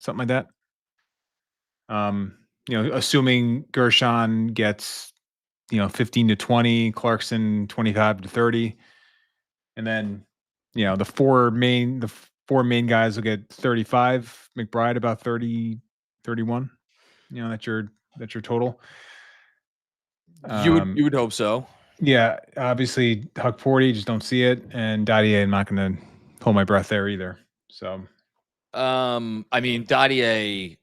something like that. Assuming Gershon gets 15 to 20, Clarkson 25 to 30, and then the four main guys will get 35. McBride about 30, 31. That's your total. You would hope so. Yeah, obviously Huck Porty, just don't see it, and Dadier, I'm not going to hold my breath there either. So, I mean, Dadier,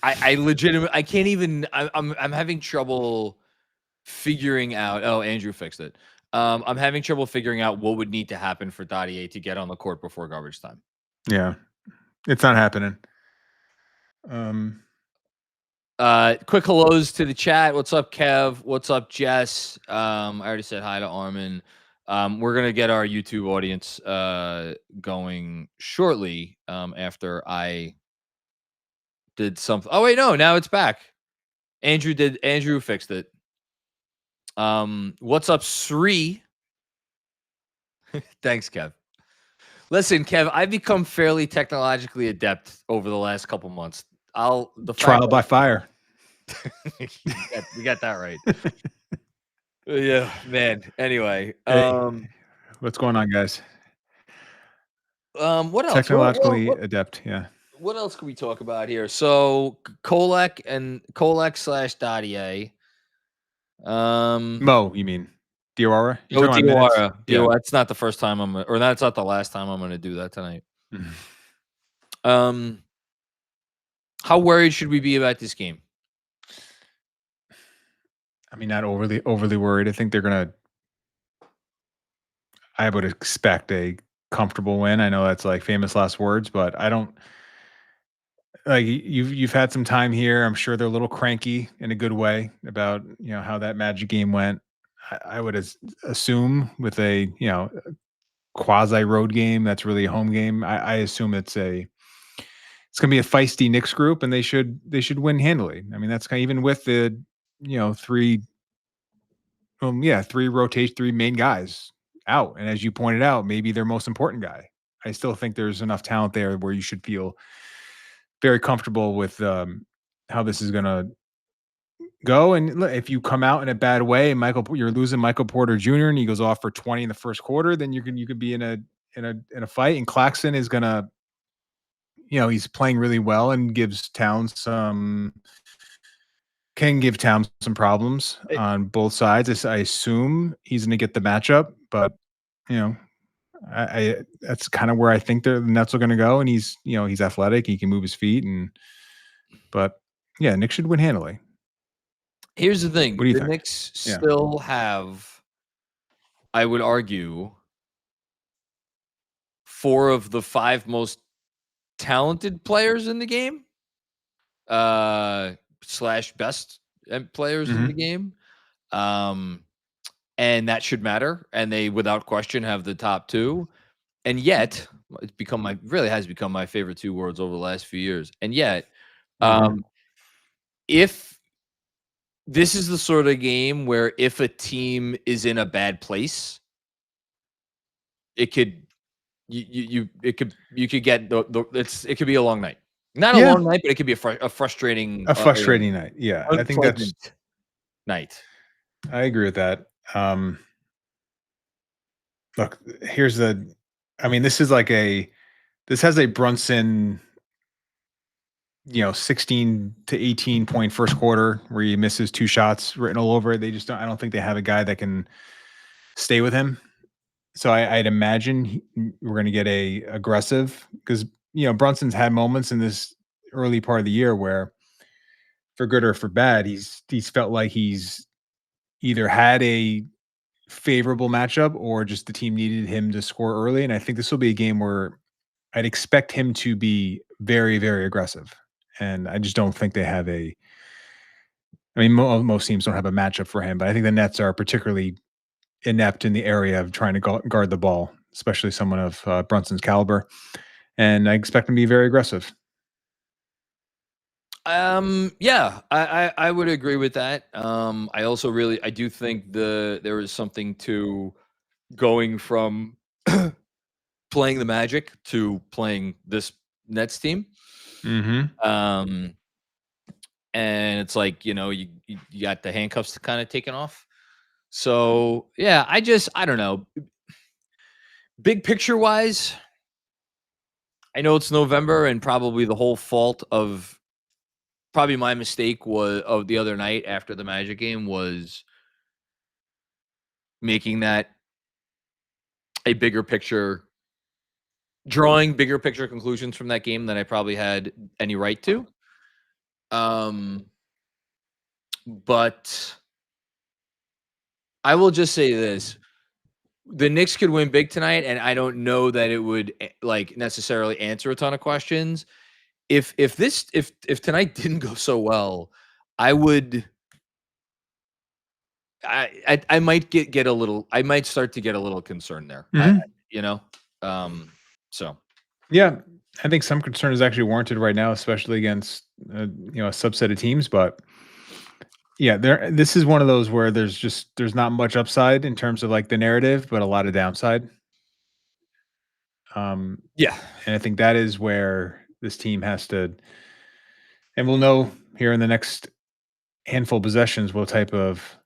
I legitimately, I can't even. I'm having trouble figuring out. Oh, Andrew fixed it. I'm having trouble figuring out what would need to happen for Dadier to get on the court before garbage time. Yeah, it's not happening. Quick hellos to the chat. What's up, Kev? What's up, Jess? I already said hi to Armin. We're gonna get our YouTube audience going shortly after I did something. Oh wait, no, now it's back. Andrew fixed it. What's up, Sri? Thanks, Kev. Listen, Kev, I've become fairly technologically adept over the last couple months. Trial by fire. You got that right. Yeah, man. Anyway, what's going on, guys? What else? Technologically adept, yeah. What else can we talk about here? So Kolek / Dadier. Mo, you mean Diawara? Diawara. Yeah. That's not the first time that's not the last time I'm going to do that tonight. How worried should we be about this game? I mean, not overly worried. I think they're going to. I would expect a comfortable win. I know that's like famous last words, but I don't. Like you've had some time here. I'm sure they're a little cranky in a good way about how that Magic game went. I would assume with a quasi road game that's really a home game. I assume it's going to be a feisty Knicks group, and they should win handily. I mean, that's kind of even with the three main guys out, and as you pointed out, maybe their most important guy. I still think there's enough talent there where you should feel very comfortable with how this is going to go. And if you come out in a bad way, you're losing Michael Porter Jr. and he goes off for 20 in the first quarter, then you could be in a fight. And Claxton is going to, he's playing really well and gives Towns some problems on both sides. I assume he's going to get the matchup, but that's kind of where I think the Nets are going to go. And he's athletic. He can move his feet. But yeah, Knicks should win handily. Here's the thing. What do you the think? Knicks still have, I would argue, 4 of the 5 most talented players in the game, / best players in the game. And that should matter. And they, without question, have the top 2. And yet, it's really has become my favorite 2 words over the last few years. And yet, if this is the sort of game where if a team is in a bad place, it could you could get it could be a long night. Not a long night, but it could be a frustrating night. Yeah, I think that's night. I agree with that. Look, this has a Brunson, 16 to 18 point first quarter where he misses 2 shots written all over it. I don't think they have a guy that can stay with him. So I'd imagine we're going to get a aggressive, because, Brunson's had moments in this early part of the year where, for good or for bad, he's felt like he's either had a favorable matchup or just the team needed him to score early. And I think this will be a game where I'd expect him to be very, very aggressive. And I just don't think they have most teams don't have a matchup for him, but I think the Nets are particularly inept in the area of trying to guard the ball, especially someone of Brunson's caliber. And I expect him to be very aggressive. Yeah, I would agree with that. I also I do think there is something to going from playing the Magic to playing this Nets team. Mm-hmm. And it's like, you got the handcuffs kind of taken off. So yeah, I don't know. Big picture wise, I know it's November, and probably the whole fault of probably my mistake was of the other night after the Magic game was making that a bigger picture, drawing bigger picture conclusions from that game than I probably had any right to. But I will just say this. The Knicks could win big tonight, and I don't know that it would necessarily answer a ton of questions. If tonight didn't go so well, I might get a little. I might start to get a little concerned there. Mm-hmm. So yeah, I think some concern is actually warranted right now, especially against a subset of teams. But yeah, this is one of those where there's not much upside in terms of like the narrative, but a lot of downside. Yeah, and I think that is where this team has to, and we'll know here in the next handful of possessions what type of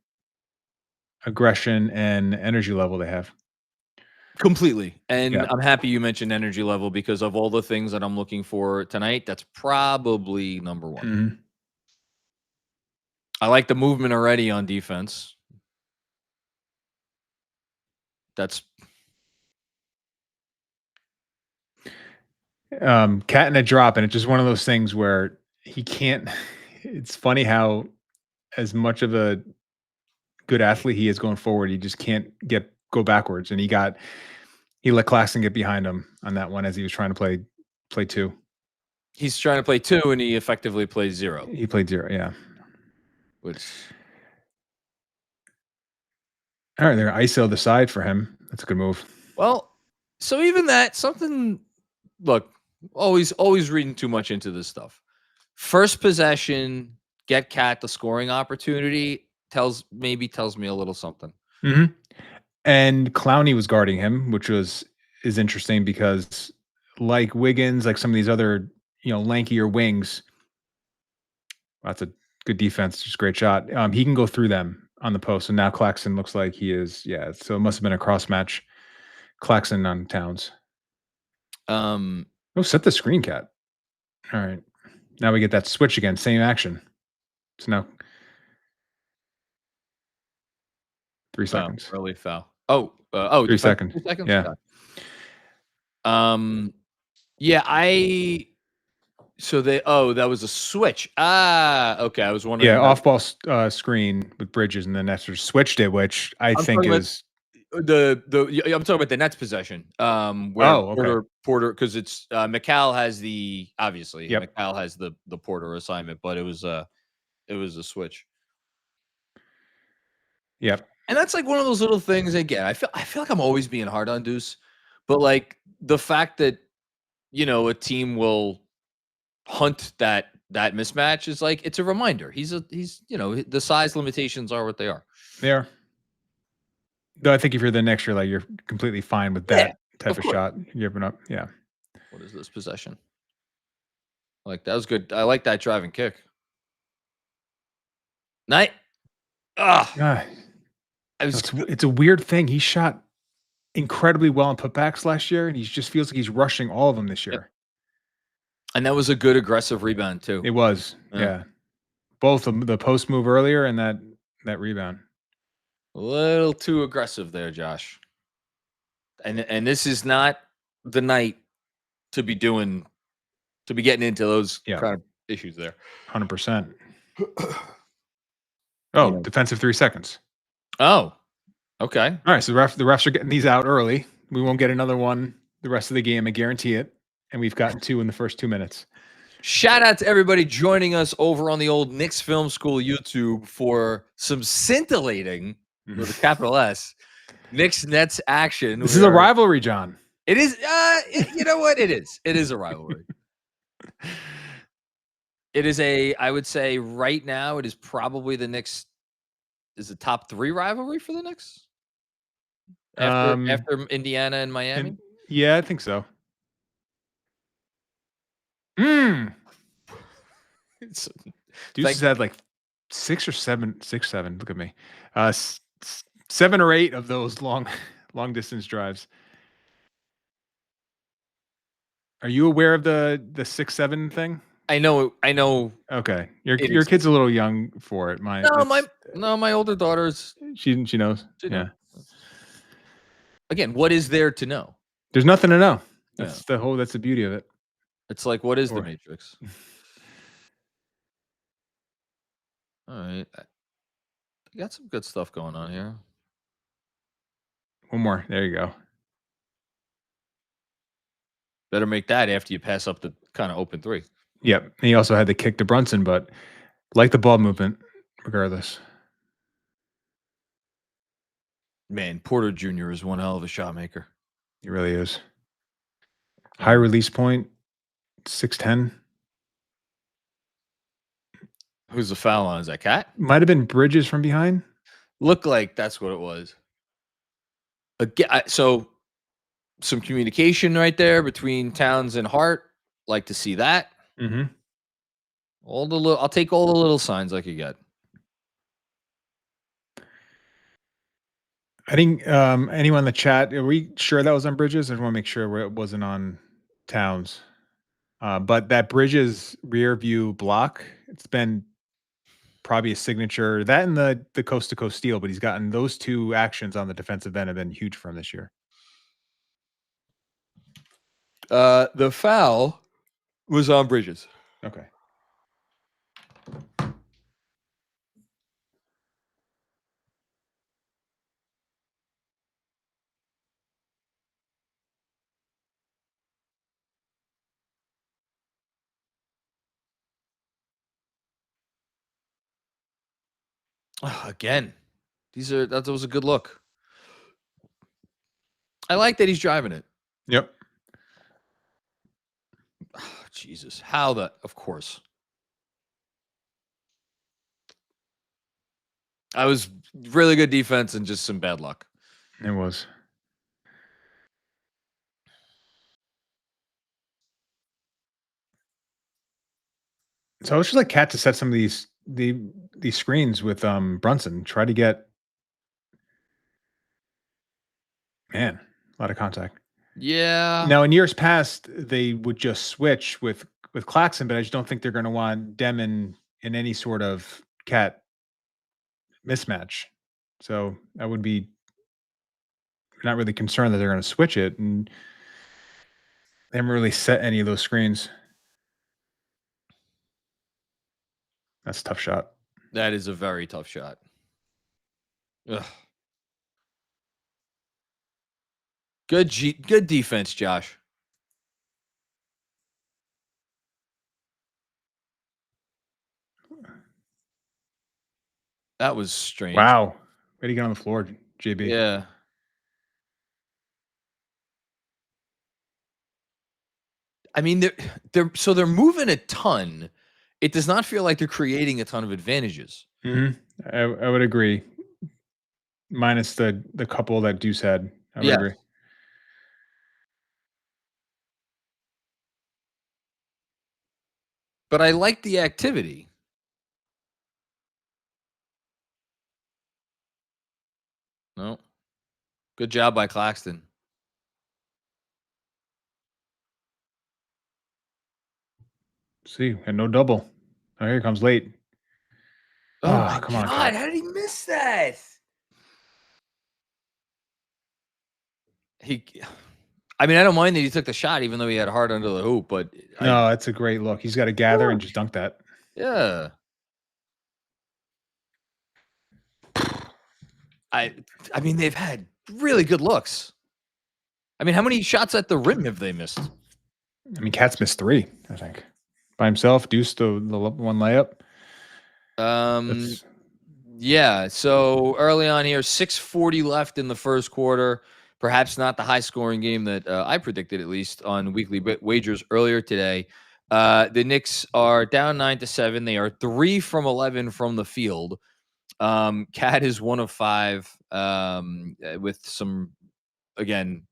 aggression and energy level they have. completely. And Yeah. I'm happy you mentioned energy level, because of all the things that I'm looking for tonight, that's probably number one. Mm-hmm. I like the movement already on defense. That's Cat in a drop, and it's just one of those things where he can't. It's funny how, as much of a good athlete he is going forward, he just can't go backwards, and he let Claxton get behind him on that one as he was trying to play two. He's trying to play two, and he effectively plays zero. He played zero, yeah. Which, all right, they're ISO the side for him. That's a good move. Well, so even that, something. Look, always reading too much into this stuff. First possession, get Cat the scoring opportunity, tells me a little something. Mm-hmm. And Clowney was guarding him, which is interesting because, like Wiggins, like some of these other lankier wings, that's a good defense, just great shot. He can go through them on the post, and now Claxton looks like he is. Yeah, so it must have been a cross match. Claxton on Towns. Set the screen, Cat. All right, now we get that switch again, same action. So now 3 seconds. Early foul. 3 seconds. 3 seconds. Yeah. Yeah. That was a switch. Okay. I was wondering. Yeah, off ball screen with Bridges, and then Nestor switched it, which I think is I'm talking about the Nets possession. Where Porter, because it's McCall has the obviously. Yep. McCall has the Porter assignment, but it was a switch. Yep. And that's like one of those little things. Again, I feel like I'm always being hard on Deuce, but like the fact that a team will hunt that mismatch is like, it's a reminder. He's the size limitations are what they are. They are. Though I think if you're the Knicks, you're completely fine with that type of shot you're giving up. Yeah. What is this possession? Like, that was good. I like that driving kick. Night. It's a weird thing. He shot incredibly well in putbacks last year, and he just feels like he's rushing all of them this year. Yep. And that was a good aggressive rebound too. It was, yeah. Both the post move earlier and that rebound. A little too aggressive there, Josh. And this is not the night to be getting into those kind of issues there. 100%. Defensive 3 seconds. Oh, okay. All right, so the refs are getting these out early. We won't get another one the rest of the game, I guarantee it. And we've gotten 2 in the first 2 minutes. Shout out to everybody joining us over on the old Knicks Film School YouTube for some scintillating, with a capital S, Knicks Nets action. This is a rivalry, John. It is. You know what? It is. It is a rivalry. It is I would say right now, it is probably the Knicks is the top 3 rivalry for the Knicks after Indiana and Miami. Yeah, I think so. Deuces had like 6 or 7. Look at me. 7 or 8 of those long distance drives. Are you aware of the 6-7 thing? I know. Okay, your kid's a little young for it. My older daughter's. She knows. Yeah. Again, what is there to know? There's nothing to know. That's the beauty of it. It's like, what is the Matrix? All right, you got some good stuff going on here. One more. There you go. Better make that after you pass up the kind of open three. Yep. And he also had the kick to Brunson, but like the ball movement, regardless. Man, Porter Jr. is one hell of a shot maker. He really is. High release point, 6'10". Who's the foul on? Is that Cat? Might have been Bridges from behind. Looked like that's what it was. Again, so some communication right there between Towns and Hart. Like to see that. Mm-hmm. I'll take all the little signs I could get. I think anyone in the chat, are we sure that was on Bridges? I just want to make sure it wasn't on Towns. But that Bridges rear view block, it's been probably a signature. That and the coast-to-coast steal, but he's gotten those 2 actions on the defensive end have been huge for him this year. The foul was on Bridges. Okay. Again, that was a good look. I like that he's driving it. Yep. Oh, Jesus. Of course. I was really good defense and just some bad luck. It was. So I was just like Cat to set some of these screens with Brunson. Try to get a lot of contact. Yeah. Now in years past, they would just switch with Claxton, but I just don't think they're going to want Demon in any sort of Cat mismatch. So I would be not really concerned that they're going to switch it, and they haven't really set any of those screens. That's a tough shot. That is a very tough shot. Ugh. Good defense, Josh. That was strange. Wow. Way to get on the floor, JB. Yeah. I mean, they're moving a ton. It does not feel like they're creating a ton of advantages. Mm-hmm. I would agree. Minus the couple that Deuce had. I would agree. But I like the activity. No. Good job by Claxton. See, and no double. Oh, here comes late. Oh my come God, on, how did he miss that? I mean, I don't mind that he took the shot, even though he had Hart under the hoop, but no, that's a great look. He's got to gather and just dunk that. Yeah. I mean, they've had really good looks. I mean, how many shots at the rim have they missed? I mean, Cat's missed 3, I think. By himself, Deuce the one layup. Yeah, so early on here, 6:40 left in the first quarter. Perhaps not the high-scoring game that I predicted, at least on weekly wagers earlier today. The Knicks are down 9-7. They are 3 from 11 from the field. Cat is 1 of 5 with some, again,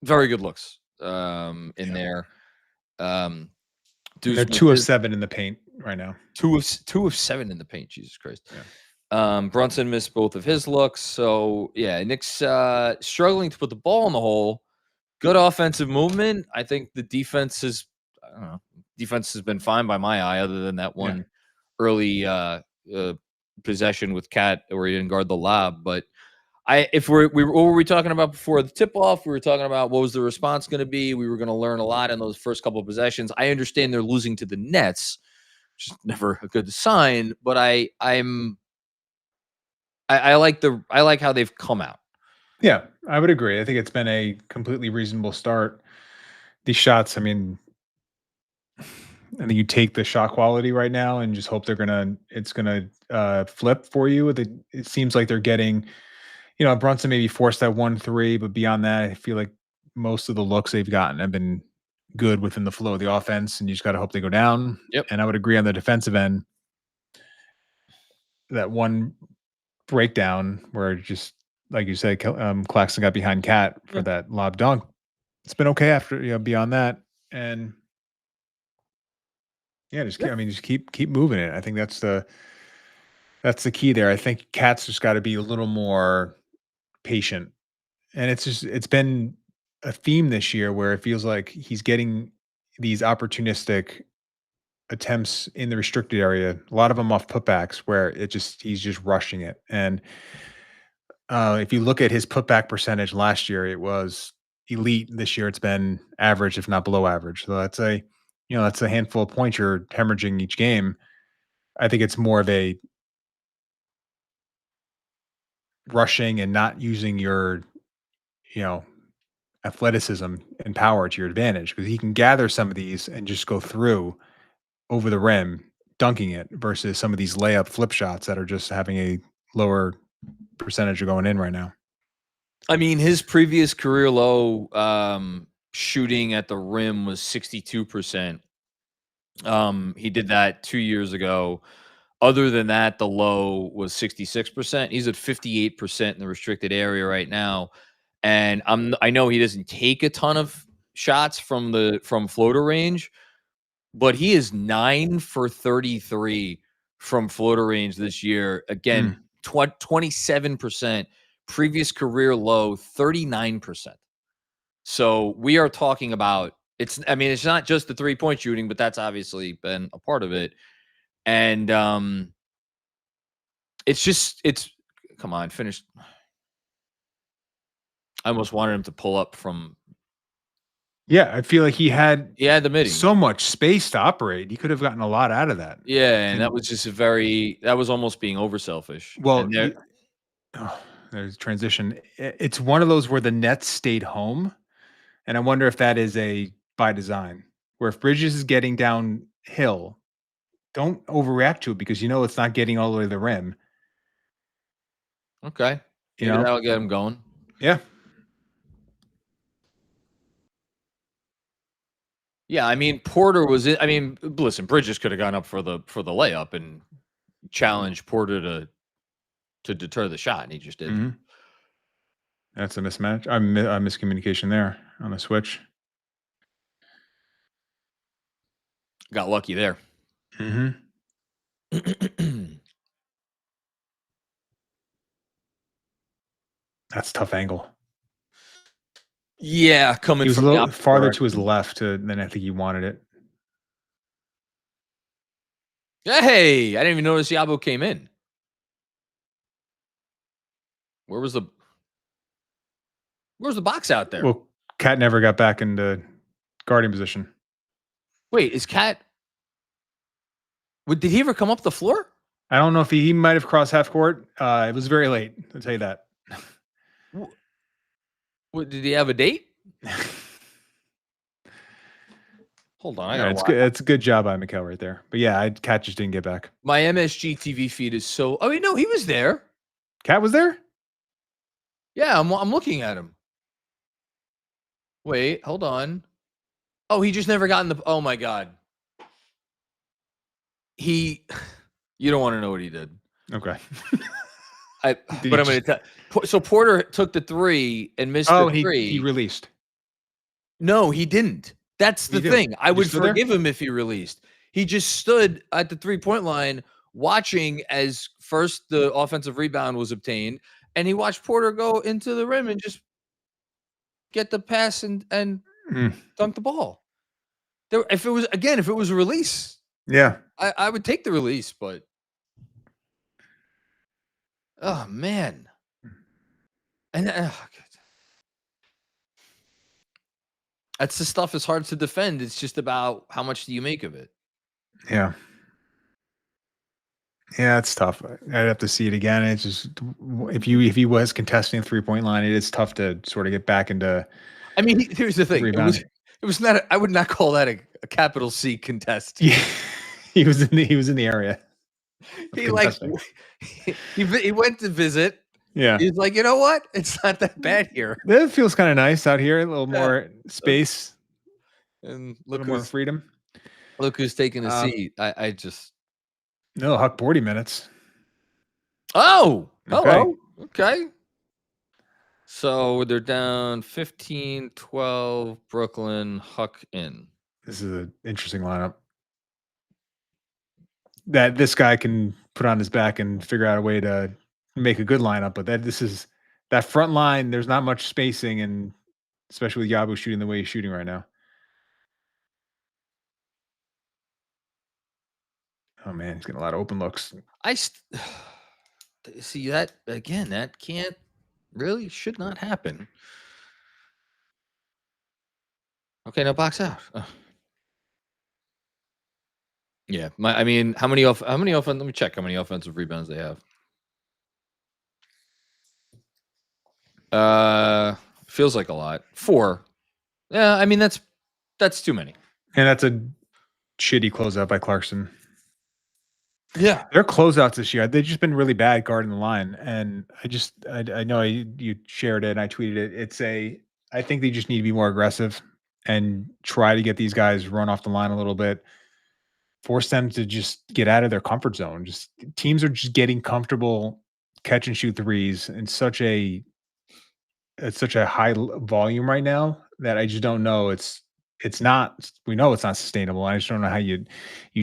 very good looks in there. They're 2 of 7 in the paint right now. 2 of 7 in the paint. Jesus Christ. Yeah. Brunson missed both of his looks. So yeah, Knicks struggling to put the ball in the hole. Good offensive movement. I think the defense has been fine by my eye, other than that one early possession with Cat where he didn't guard the lob. But what were we talking about before the tip off? We were talking about what was the response going to be. We were going to learn a lot in those first couple of possessions. I understand they're losing to the Nets, which is never a good sign. But I like how they've come out. Yeah, I would agree. I think it's been a completely reasonable start. These shots, I mean, I think you take the shot quality right now and just hope it's gonna flip for you. It seems like they're getting, Brunson maybe forced that 1-3, but beyond that, I feel like most of the looks they've gotten have been good within the flow of the offense, and you just got to hope they go down. Yep. And I would agree on the defensive end, that one breakdown where just like you said, Claxton got behind Cat for that lob dunk. It's been okay after, beyond that. And yeah, just keep moving it. I think that's the key there. I think Cat's just got to be a little more patient. And it's been a theme this year where it feels like he's getting these opportunistic attempts in the restricted area, a lot of them off putbacks where he's just rushing it. And if you look at his putback percentage last year, it was elite. This year it's been average, if not below average. So that's a handful of points you're hemorrhaging each game. I think it's more of a rushing and not using your, athleticism and power to your advantage, because he can gather some of these and just go through over the rim, dunking it, versus some of these layup flip shots that are just having a lower percentage of going in right now. I mean, his previous career low shooting at the rim was 62%. He did that 2 years ago. Other than that, the low was 66%. He's at 58% in the restricted area right now. And I know he doesn't take a ton of shots from floater range, but he is 9 for 33 from floater range this year. Again, 27%. Previous career low, 39%. So we are talking about it's not just the 3-point shooting, but that's obviously been a part of it. And come on, finish. I almost wanted him to pull up from. Yeah, I feel like he had the midi. So much space to operate. He could have gotten a lot out of that. Yeah, and that was just that was almost being over selfish. Well, there's transition. It's one of those where the Nets stayed home, and I wonder if that is by design, where if Bridges is getting downhill, don't overreact to it, because it's not getting all the way to the rim. Okay. That'll get him going. Yeah. Yeah, I mean, Porter was it. I mean, listen, Bridges could have gone up for the layup and challenged Porter to deter the shot, and he just didn't. Mm-hmm. That's a mismatch. A miscommunication there on the switch. Got lucky there. Mm-hmm. That's a tough angle. Yeah, coming from a little farther to his left than I think he wanted it. Hey, I didn't even notice Yabo came in. Where's the box out there? Well, Cat never got back into guarding position. Wait, is Cat? Did he ever come up the floor? I don't know if he might have crossed half court. It was very late. I'll tell you that. What, did he have a date? Hold on, it's good. It's a good job by Mikal right there. But yeah, Cat just didn't get back. My MSG TV feed is so. Oh wait, no, he was there. Cat was there. Yeah, I'm looking at him. Wait, hold on. Oh, he just never got in the. Oh my god. You don't want to know what he did. Okay. I'm going to tell. So Porter took the 3 and missed the 3. He released. No, he didn't. That's the thing. I would stood there? forgive him if he released. He just stood at the 3-point line watching as first the offensive rebound was obtained, and he watched Porter go into the rim and just get the pass and dunk the ball. If it was a release, Yeah. I would take the release, but oh man. And that's the stuff is hard to defend. It's just about how much do you make of it. Yeah. Yeah, it's tough. I'd have to see it again. It's just if he was contesting the 3-point line, it is tough to sort of get back into. I mean, here's the thing. Rebound. It was not. I would not call that a capital C contest. Yeah, he was in the area. He went to visit. Yeah, he's like, you know what? It's not that bad here. It feels kind of nice out here. A little more space and a little more freedom. Look who's taking a seat. I just no Huck 40 minutes. Oh, hello. Okay. So they're down 15-12, Brooklyn, Huck in. This is an interesting lineup. That this guy can put on his back and figure out a way to make a good lineup, but that front line, there's not much spacing, and especially with Yabu shooting the way he's shooting right now. Oh man, he's getting a lot of open looks. I see that again. That should not happen. Okay, now box out. Yeah, how many offense? Let me check how many offensive rebounds they have. Feels like a lot. 4. Yeah, I mean that's too many. And that's a shitty closeout by Clarkson. Yeah, their closeouts this year, they've just been really bad guarding the line. And I know you shared it and I tweeted it. I think they just need to be more aggressive and try to get these guys run off the line a little bit. Force them to just get out of their comfort zone. Just teams are just getting comfortable catch and shoot threes in such a high volume right now that I just don't know. We know it's not sustainable. I just don't know how you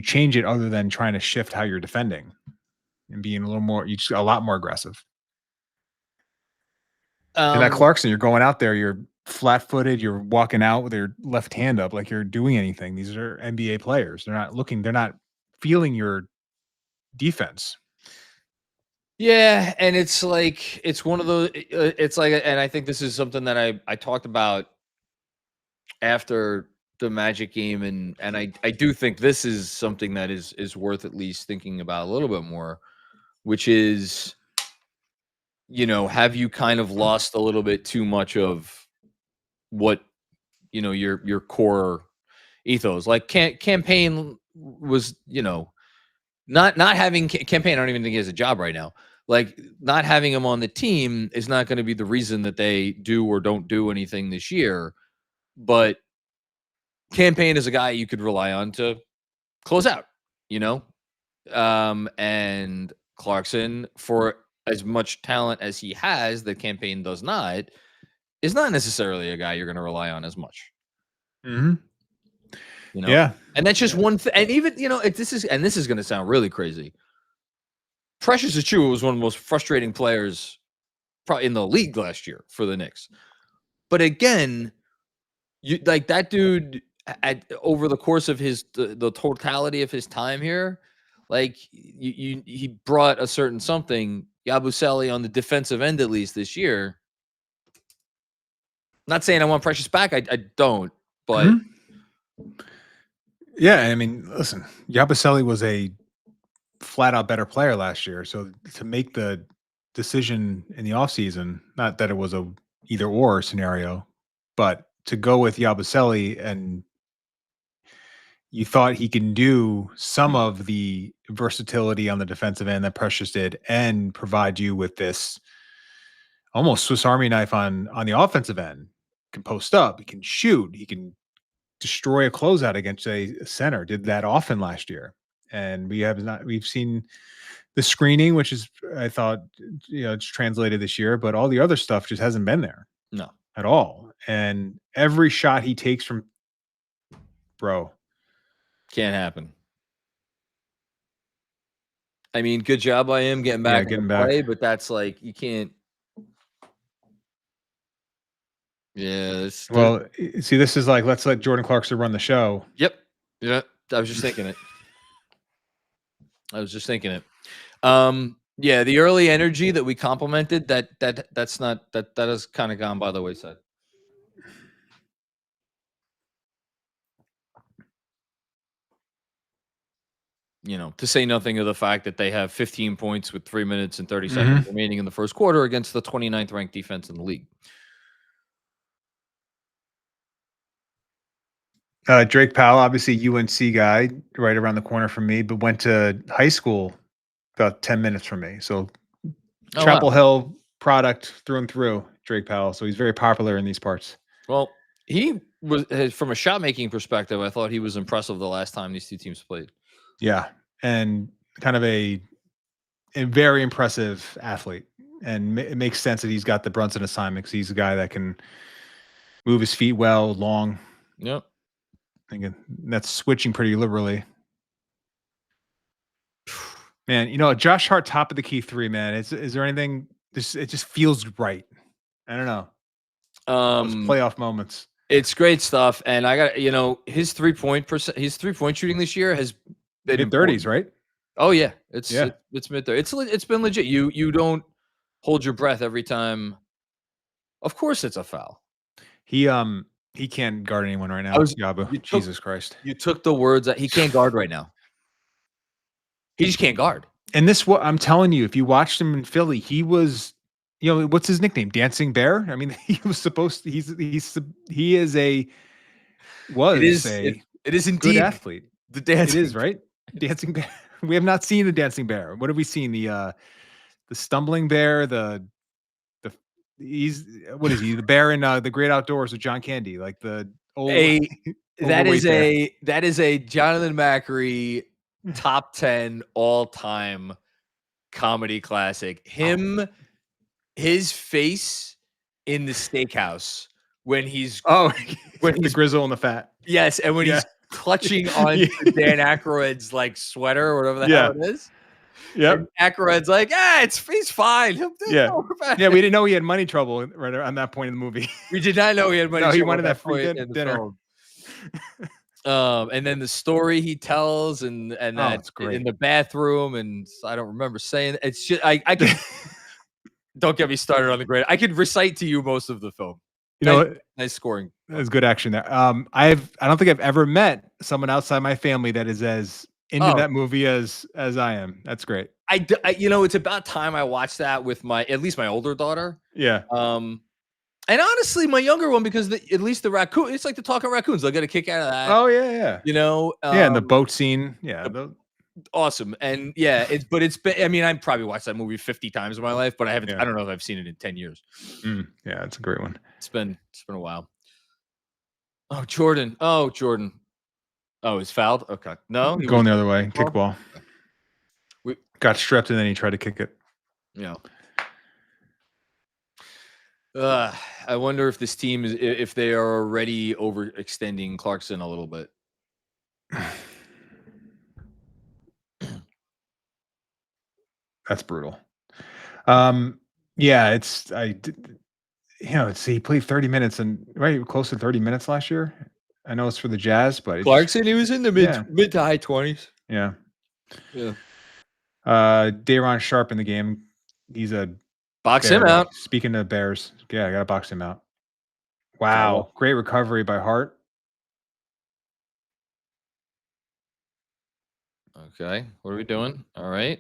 change it other than trying to shift how you're defending and being a lot more aggressive. And that Clarkson, you're going out there, you're flat-footed, you're walking out with your left hand up like you're doing anything. These are NBA players. They're not feeling your defense. Yeah, and it's like it's one of those. It's like, and I think this is something that I talked about after the Magic game, and I do think this is something that is worth at least thinking about a little bit more, which is, have you kind of lost a little bit too much of what your core ethos? Like campaign was, not having campaign. I don't even think he has a job right now. Like not having him on the team is not going to be the reason that they do or don't do anything this year. But campaign is a guy you could rely on to close out, and Clarkson, for as much talent as he has, the campaign does not, is not necessarily a guy you're going to rely on as much. Mm-hmm. Yeah. And that's just one thing. And even, this is going to sound really crazy. Precious Achiuwa was one of the most frustrating players probably in the league last year for the Knicks. But again, like that dude over the course of the totality of his time here, like he brought a certain something. Yabusele on the defensive end, at least this year. Not saying I want Precious back. I don't, but yeah, I mean, listen, Yabusele was a flat out better player last year. So to make the decision in the offseason, not that it was a either or scenario, but to go with Yabusele, and you thought he can do some of the versatility on the defensive end that Precious did and provide you with this almost Swiss Army knife on the offensive end. He can post up, he can shoot, he can destroy a closeout against a center. Did that often last year. And we've seen the screening, which is, I thought, it's translated this year, but all the other stuff just hasn't been there. No. At all. And every shot he takes from bro. Can't happen. I mean, good job by him getting back in the play, but that's like you can't. Yeah. Well, see, this is like let's let Jordan Clarkson run the show. Yep. Yeah. I was just thinking it. Yeah, the early energy that we complimented that's not that has kind of gone by the wayside. You know, to say nothing of the fact that they have 15 points with 3 minutes and 30 seconds remaining in the first quarter against the 29th ranked defense in the league. Drake Powell, obviously UNC guy, right around the corner from me, but went to high school about 10 minutes from me. So Chapel Hill product through and through, Drake Powell. So he's very popular in these parts. Well, he was, from a shot making perspective, I thought he was impressive the last time these two teams played. Yeah, and kind of a very impressive athlete. And it makes sense that he's got the Brunson assignment because he's a guy that can move his feet well, long. Yep. And that's switching pretty liberally. Man, you know, Josh Hart, top of the key three, man. Is there anything, it just feels right. I don't know. Those playoff moments. It's great stuff. And I got, you know, his 3-point shooting this year has been mid-30s, right? Oh yeah. It's mid-30s. It's been legit. You don't hold your breath every time. Of course it's a foul. He can't guard anyone right now. Jesus Christ. You took the words that he can't guard right now. He just can't guard. And this, what I'm telling you, if you watched him in Philly, he was, you know, what's his nickname? Dancing Bear. I mean, he was supposed to. He is a indeed good athlete. The dancing, it is right. Dancing Bear. We have not seen the Dancing Bear. What have we seen? The Stumbling Bear. He's what is he? The bear in The Great Outdoors with John Candy, like the old. That is a Jonathan Macri top 10 all-time comedy classic. His face in the steakhouse when he's the grizzle and the fat. Yes, and when he's clutching on Dan Aykroyd's like sweater or whatever the hell it is. Yep. Aykroyd's like, he's fine. We didn't know he had money trouble right on that point in the movie. We did not know he had money trouble. No, he wanted that free dinner. And then the story he tells and that's great. In the bathroom, and I don't remember saying it's just I can don't get me started on the great. I could recite to you most of the film. You know, nice scoring. There's good action there. I don't think I've ever met someone outside my family that is as into that movie as I am. That's great. I you know, it's about time I watched that with at least my older daughter. Yeah. And honestly, my younger one, because at least the raccoon, it's like the talking raccoons. They'll get a kick out of that. Oh yeah. You know. And the boat scene. Yeah. Awesome. And yeah, it's been. I mean, I probably watched that movie 50 times in my life, but I haven't. I don't know if I've seen it in 10 years. Yeah, it's a great one. It's been a while. Oh, Jordan. Oh, he's fouled. Okay. No, going the other way. Kickball. We got stripped and then he tried to kick it. Yeah. I wonder if this team if they are already overextending Clarkson a little bit. That's brutal. Yeah, he played 30 minutes and close to 30 minutes last year. I know it's for the Jazz, but Clarkson, he was in the mid to high 20s. Yeah. Yeah. Day'Ron Sharp in the game. He's a box him out. Speaking of Bears, I gotta box him out. Wow, great recovery by Hart. Okay, what are we doing? All right.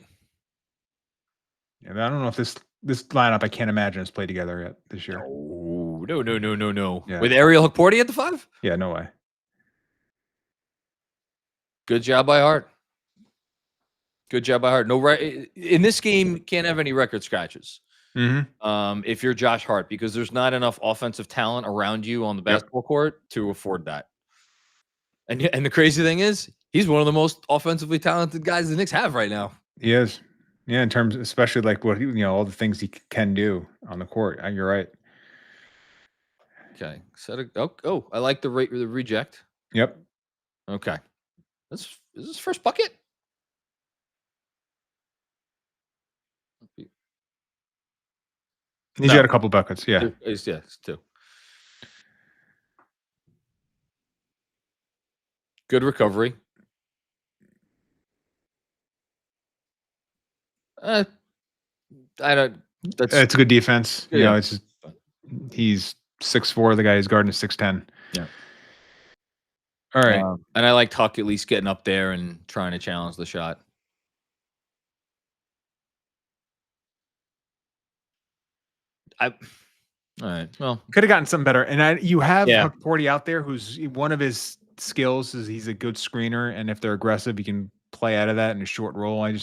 Yeah, I don't know if this lineup I can't imagine has played together yet this year. No. Yeah. With Ariel Hukporti at the 5? Yeah, no way. Good job by Hart. No, in this game, can't have any record scratches. If you're Josh Hart, because there's not enough offensive talent around you on the basketball court to afford that. And the crazy thing is, he's one of the most offensively talented guys the Knicks have right now. He is. Yeah, in terms, especially like what all the things he can do on the court. You're right. Okay. I like the reject. Yep. Okay. Is this first bucket? He's got a couple buckets. Yeah. It's 2. Good recovery. I don't. It's a good defense. Yeah. You know, it's he's 6'4". The guy he's guarding is 6'10". Yeah. All right. And I liked Huck at least getting up there and trying to challenge the shot. All right. Well, could have gotten something better. And you have Yeah. Huck Porty out there, who's one of his skills is he's a good screener, and if they're aggressive, he can play out of that in a short roll. I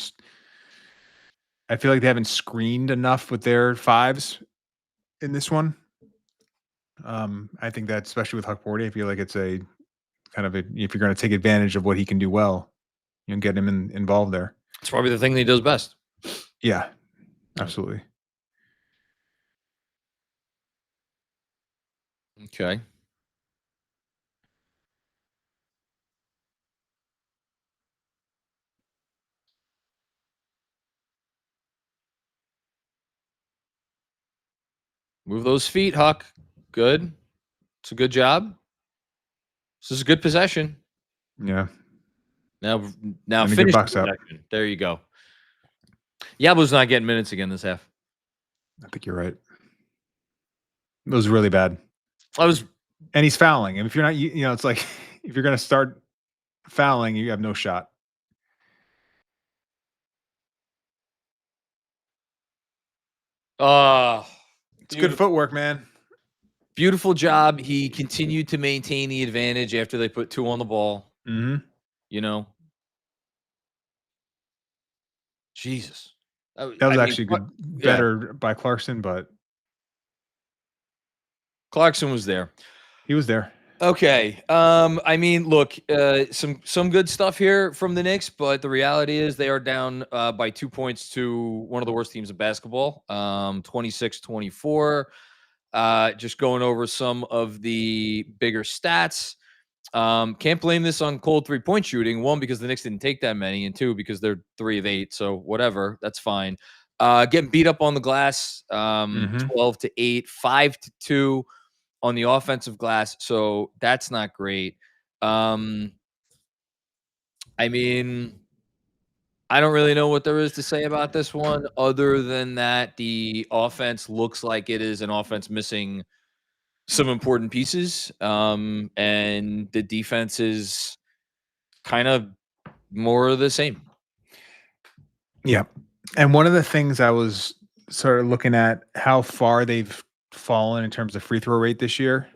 feel like they haven't screened enough with their fives in this one. I think that especially with Huck Porty, I feel like it's a kind of if you're going to take advantage of what he can do well, you can get him involved there. It's probably the thing that he does best. Yeah, absolutely. Okay. Move those feet, Huck. Good. It's a good job. This is a good possession. Yeah. Now finish the possession. There you go. Yabo's not getting minutes again this half. I think you're right. It was really bad. And he's fouling. And if you're not, you know, it's like if you're going to start fouling, you have no shot. It's good footwork, man. Beautiful job. He continued to maintain the advantage after they put 2 on the ball. Mm-hmm. You know, Jesus. That was actually good, better by Clarkson, but Clarkson was there. He was there. Okay. I mean, look, some good stuff here from the Knicks, but the reality is they are down by 2 points to one of the worst teams in basketball, 26-24. Just going over some of the bigger stats. Can't blame this on cold 3-point shooting. 1, because the Knicks didn't take that many, and 2, because they're 3 of 8. So whatever, that's fine. Getting beat up on the glass, 12-8, 5-2 on the offensive glass. So that's not great. I mean, I don't really know what there is to say about this one other than that the offense looks like it is an offense missing some important pieces. And the defense is kind of more of the same. Yeah. And one of the things I was sort of looking at how far they've fallen in terms of free throw rate this year.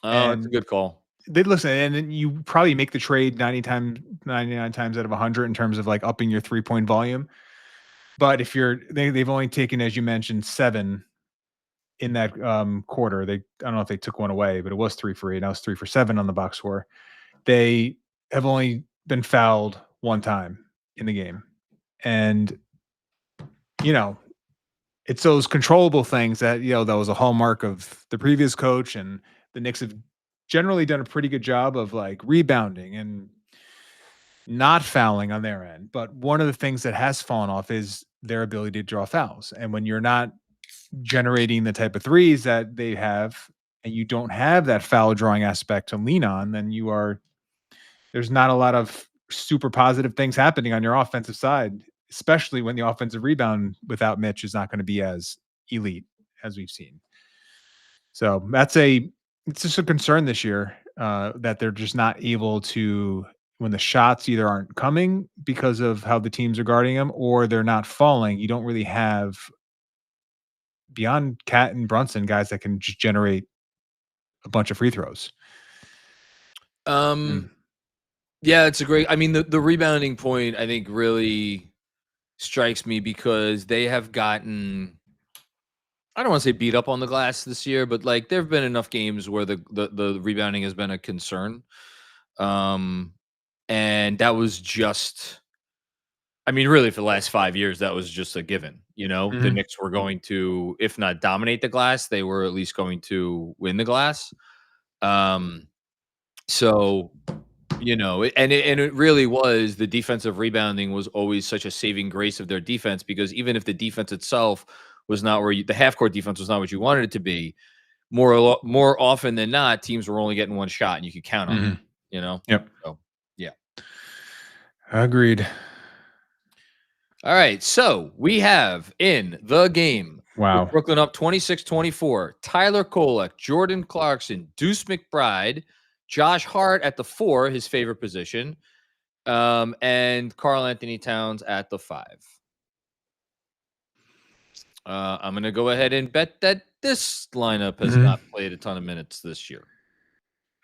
Oh, that's a good call. They listen, and then you probably make the trade 99 times out of 100 in terms of like upping your 3-point volume. But if they've only taken, as you mentioned, 7 in that quarter. I don't know if they took one away, but it was 3 for 8. Now it's 3 for 7 on the box score. They have only been fouled 1 time in the game. And, you know, it's those controllable things that, you know, that was a hallmark of the previous coach, and the Knicks have generally done a pretty good job of like rebounding and not fouling on their end. But one of the things that has fallen off is their ability to draw fouls. And when you're not generating the type of threes that they have, and you don't have that foul drawing aspect to lean on, then there's not a lot of super positive things happening on your offensive side, especially when the offensive rebound without Mitch is not going to be as elite as we've seen. So it's just a concern this year that they're just not able to, when the shots either aren't coming because of how the teams are guarding them or they're not falling. You don't really have, beyond Cat and Brunson, guys that can just generate a bunch of free throws. Yeah, it's a great, I mean, the rebounding point, I think, really strikes me because they have gotten, I don't want to say beat up on the glass this year, but like there have been enough games where the rebounding has been a concern. And that was just, I mean, really for the last 5 years, that was just a given. You know, the Knicks were going to, if not dominate the glass, they were at least going to win the glass. So And it really was, the defensive rebounding was always such a saving grace of their defense, because even if the defense itself was not where the half court defense was not what you wanted it to be, more often than not, teams were only getting one shot and you could count on them, Yep. So, yeah. Agreed. All right. So we have in the game, Wow. with Brooklyn up 26-24, Tyler Kolek, Jordan Clarkson, Deuce McBride, Josh Hart at the 4, his favorite position, and Karl Anthony Towns at the 5. I'm going to go ahead and bet that this lineup has not played a ton of minutes this year.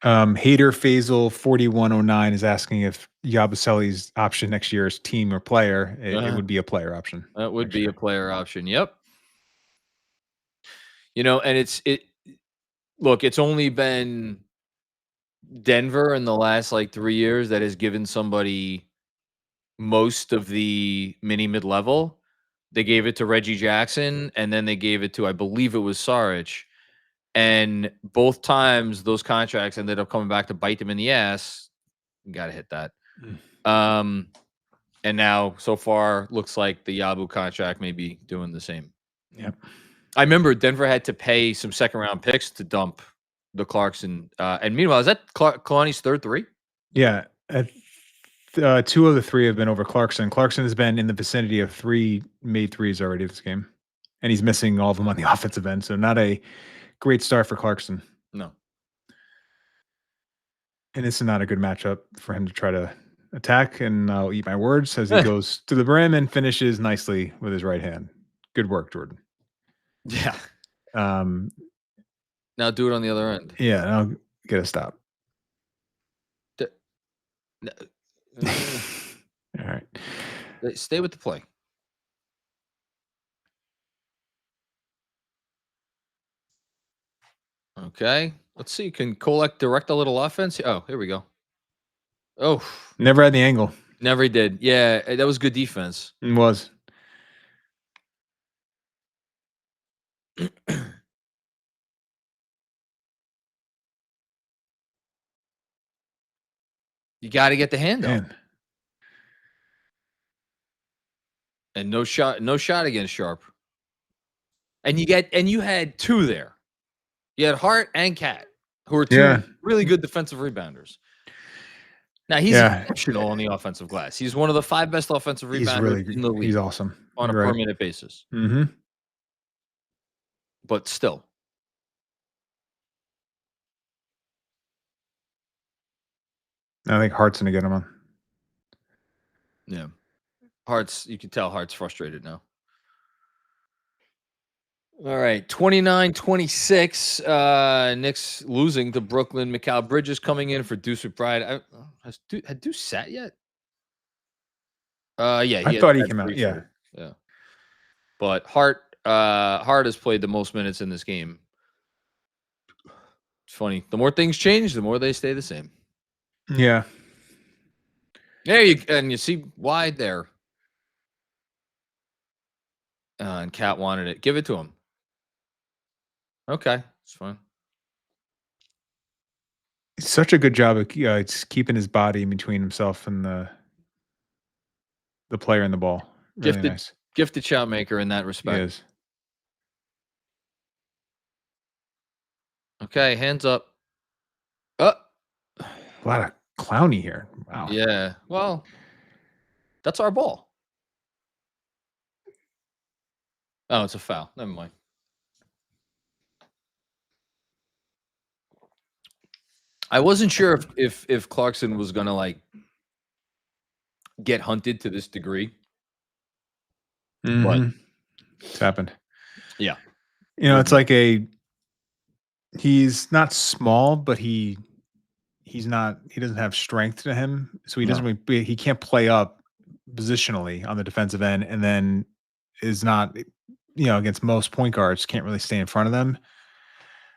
Hater Faisal 4109 is asking if Yabusele's option next year is team or player. It would be a player option. That would be a player option. Yep. And it's only been Denver in the last 3 years that has given somebody most of the mini mid-level. They gave it to Reggie Jackson, and then they gave it to, I believe it was Saric. And both times those contracts ended up coming back to bite them in the ass. You got to hit that. And now, so far, looks like the Yabu contract may be doing the same. Yep. I remember Denver had to pay some second-round picks to dump the Clarkson. And meanwhile, is that Kalani's third 3? Yeah. 2 of the 3 have been over Clarkson. Clarkson has been in the vicinity of 3 made threes already this game. And he's missing all of them on the offensive end. So not a great start for Clarkson. No. And it's not a good matchup for him to try to attack. And I'll eat my words as he goes to the brim and finishes nicely with his right hand. Good work, Jordan. Yeah. Now do it on the other end. Yeah, and I'll get a stop. All right. Stay with the play. Okay. Let's see. Can Kolek direct a little offense? Oh, here we go. Oh. Never had the angle. Never did. Yeah, that was good defense. It was. You got to get the hand up. Man. And no shot against Sharp. And you had 2 there. You had Hart and Cat, who are 2 really good defensive rebounders. Now he's exceptional on the offensive glass. He's one of the 5 best offensive rebounders in the league. He's awesome on a per minute basis. Mm-hmm. But still. I think Hart's going to get him on. Yeah. You can tell Hart's frustrated now. All right. 29-26. Knicks losing to Brooklyn. Mikal Bridges coming in for Deuce McBride. Had Deuce sat yet? Yeah. I thought he came out. Yeah. Yeah. But Hart has played the most minutes in this game. It's funny. The more things change, the more they stay the same. Yeah. You see wide there. And Cat wanted it. Give it to him. Okay, it's fine. Such a good job of keeping his body in between himself and the player and the ball. Really nice. Gifted shot maker in that respect. He is. Okay, hands up. A lot of Clowney here. Wow. Yeah. Well, that's our ball. Oh, it's a foul. Never mind. I wasn't sure if Clarkson was gonna get hunted to this degree. Mm-hmm. But it's happened. Yeah. It's like he's not small, but he doesn't have strength to him. So he doesn't he can't play up positionally on the defensive end, and then is not, against most point guards, can't really stay in front of them.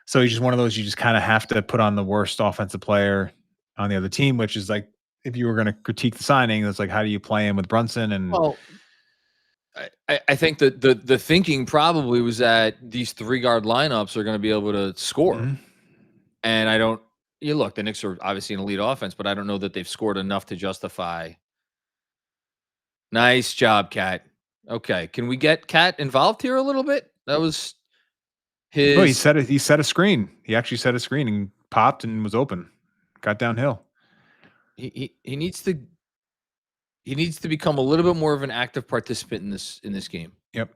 So he's just one of those, you just kind of have to put on the worst offensive player on the other team, which is like, if you were going to critique the signing, that's like, how do you play him with Brunson? And I think that the thinking probably was that these 3-guard lineups are going to be able to score. Mm-hmm. And I don't You look, the Knicks are obviously an elite offense, but I don't know that they've scored enough to justify. Nice job, Cat. Okay, can we get Cat involved here a little bit? That was Well, he his. set a screen. He actually set a screen and popped and was open. Got downhill. He needs to. He needs to become a little bit more of an active participant in this game. Yep.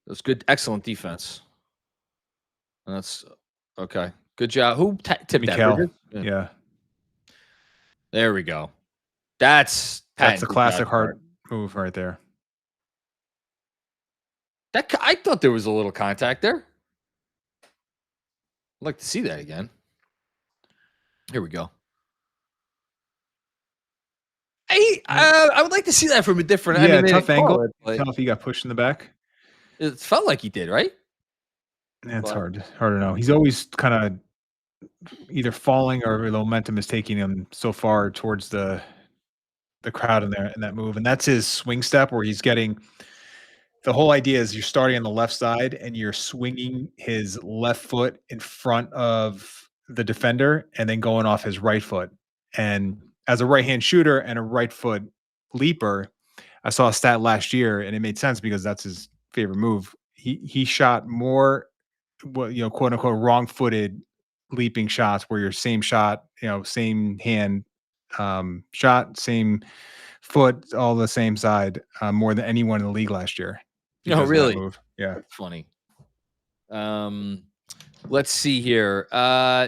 That's good, excellent defense. That's okay. Good job. Who tipped that? Mikal. Yeah. There we go. That's a classic Hart move right there. I thought there was a little contact there. I'd like to see that again. Here we go. I would like to see that from a different. Yeah, I mean, tough angle. Tell if he got pushed in the back. It felt like he did, right? It's hard to know. He's always kind of either falling or the momentum is taking him so far towards the crowd in that move, and that's his swing step where he's getting. The whole idea is you're starting on the left side and you're swinging his left foot in front of the defender and then going off his right foot. And as a right-hand shooter and a right foot leaper, I saw a stat last year and it made sense because that's his favorite move. He shot more, quote unquote, wrong-footed leaping shots where your same shot, same hand shot, same foot, all the same side, more than anyone in the league last year. No, really? Move. Yeah. That's funny. Let's see here.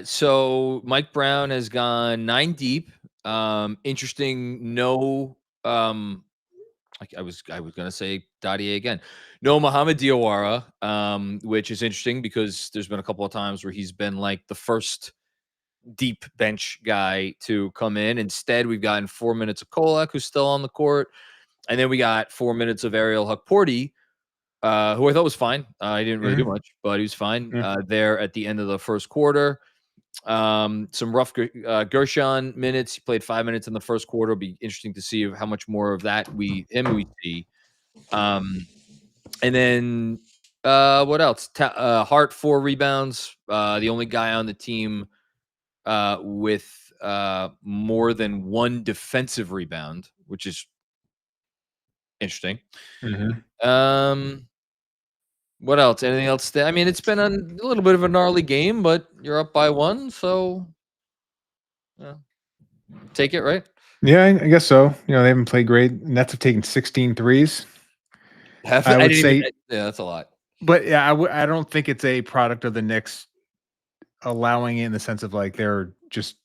So Mike Brown has gone 9 deep. Interesting. No, I was gonna say Dadier again. No Mohamed Diawara, which is interesting because there's been a couple of times where he's been like the first deep bench guy to come in. Instead, we've gotten 4 minutes of Kolak, who's still on the court, and then we got 4 minutes of Ariel Hukporti, who I thought was fine. He didn't really do much, but he was fine there at the end of the first quarter. Some rough Gershon minutes. He played 5 minutes in the first quarter. It'll be interesting to see how much more of that we see. And then what else? Hart 4 rebounds. The only guy on the team with more than 1 defensive rebound, which is interesting. What else? Anything else? I mean, it's been a little bit of a gnarly game, but you're up by 1, so take it, right? Yeah, I guess so. They haven't played great. Nets have taken 16 threes. I would say, that's a lot. But yeah, I don't think it's a product of the Knicks allowing it in the sense of like they're just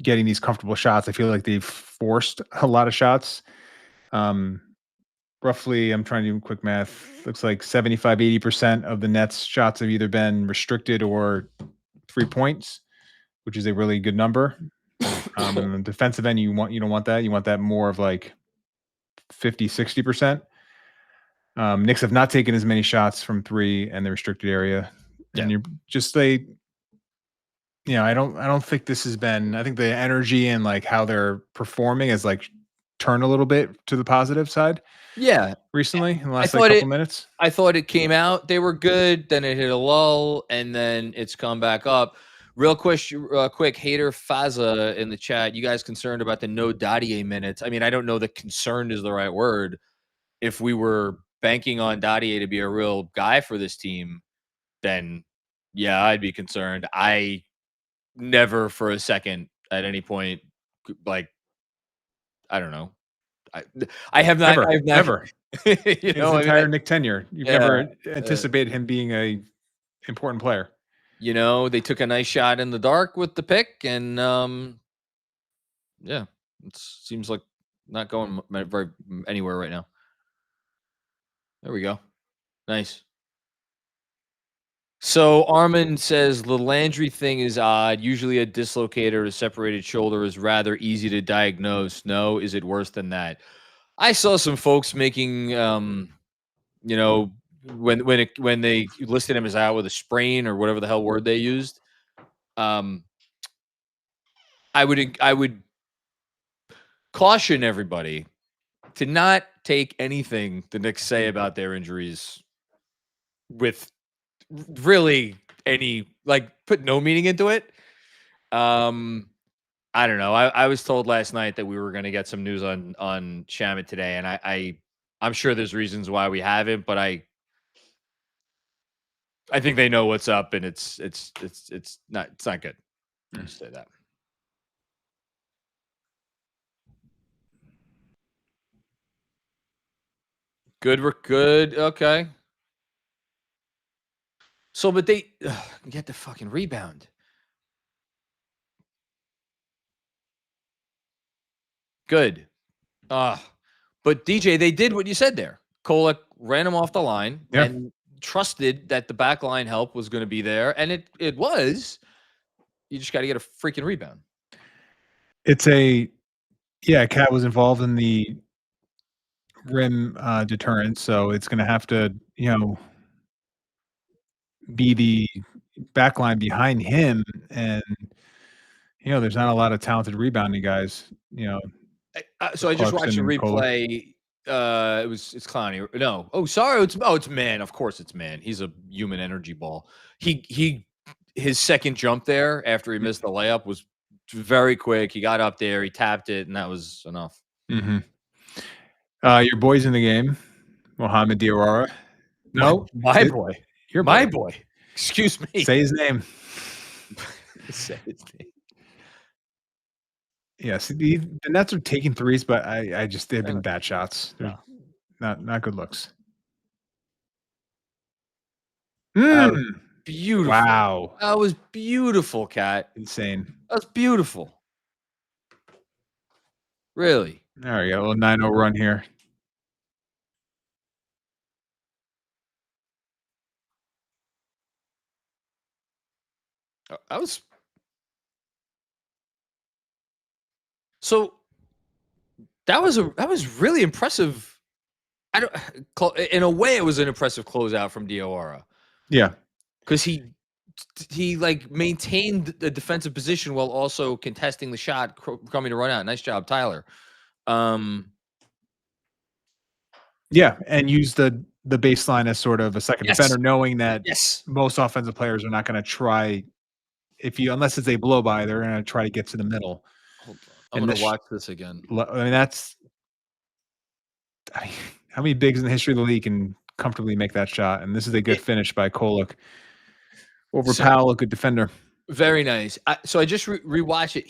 getting these comfortable shots. I feel like they've forced a lot of shots. Roughly, I'm trying to do quick math. Looks like 75, 80% of the Nets shots have either been restricted or 3 points, which is a really good number. And the defensive end, you don't want that. You want that more of like 50, 60%. Knicks have not taken as many shots from 3 in the restricted area. And you're just I don't think this has been, I think the energy and like how they're performing has like turned a little bit to the positive side. Yeah. Recently in the last couple minutes. I thought it came out. They were good. Then it hit a lull and then it's come back up. Real quick, Hater Faza in the chat. You guys concerned about the no Dadier minutes? I mean, I don't know that concerned is the right word. If we were banking on Dadier to be a real guy for this team, then yeah, I'd be concerned. I never for a second at any point, like, I don't know. I have not. Never. I've never. His entire Knick tenure, you've never anticipated him being a important player. They took a nice shot in the dark with the pick, and it seems like not going very anywhere right now. There we go. Nice. So Armin says the Landry thing is odd. Usually a dislocated or separated shoulder is rather easy to diagnose. No, is it worse than that? I saw some folks making, when they listed him as out with a sprain or whatever the hell word they used. I would caution everybody to not take anything the Knicks say about their injuries with really any, like, put no meaning into it. I don't know. I was told last night that we were going to get some news on Shamet today, and I'm sure there's reasons why we haven't, but I think they know what's up, and it's not good. I'll just say that. Good. We're good. Okay. So, but they get the fucking rebound. Good. But DJ, they did what you said there. Kolek ran him off the line and trusted that the back line help was going to be there, and it was. You just got to get a freaking rebound. It's Cat was involved in the rim deterrence, so it's going to have to, be the back line behind him, and there's not a lot of talented rebounding guys. So I just watched a replay. It's Clowney. No, it's Man. Of course, it's Man. He's a human energy ball. His second jump there after he missed the layup was very quick. He got up there, he tapped it, and that was enough. Mm-hmm. Your boy's in the game, Mohamed Diawara. No, my boy. You're my boy. Excuse me. Say his name. Say his name. Yes, the Nets are taking threes, but they've been bad shots. They're not good looks. Beautiful. Wow. That was beautiful, Cat. Insane. That's beautiful. Really. There we go. A little 9-0 run here. That was really impressive. In a way, it was an impressive closeout from Diawara. Yeah, because he like maintained the defensive position while also contesting the shot coming to run out. Nice job, Tyler. Yeah, and use the baseline as sort of a second defender, knowing that most offensive players are not going to try. Unless it's a blow by, they're going to try to get to the middle. Hold on. I'm going to watch this again. I mean, how many bigs in the history of the league can comfortably make that shot? And this is a good finish by Kolek over Powell, a good defender. Very nice. So I just rewatched it.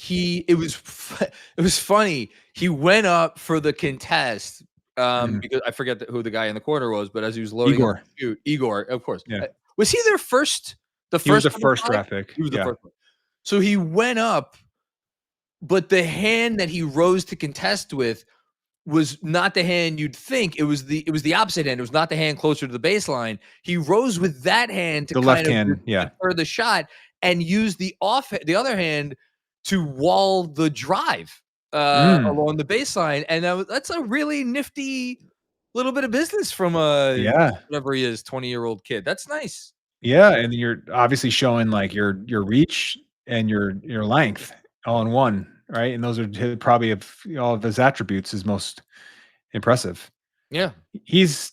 It was funny. He went up for the contest because I forget who the guy in the corner was, but as he was loading Igor, of course. Yeah. Was he their first? He was the first draft pick. He was the first one. So he went up, but the hand that he rose to contest with was not the hand you'd think. It was the opposite hand. It was not the hand closer to the baseline. He rose with that hand to the left hand, deter the shot, and used the other hand to wall the drive along the baseline. And that's a really nifty little bit of business from whatever he is, 20-year-old kid. That's nice. Yeah, and you're obviously showing like your reach and your length all in one, right? And those are probably all of his attributes is most impressive. Yeah, he's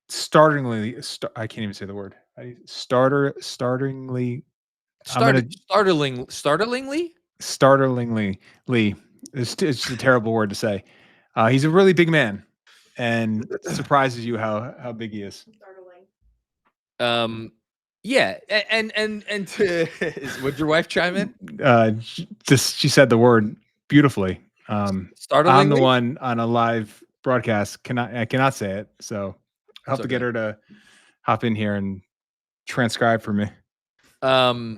startlingly. I can't even say the word. Startlingly. It's just a terrible word to say. He's a really big man, and it surprises you how big he is. Startling. Yeah, and would your wife chime in? She said the word beautifully. Startlingly? I'm the one on a live broadcast. I cannot say it, so I'll have to get her to hop in here and transcribe for me. What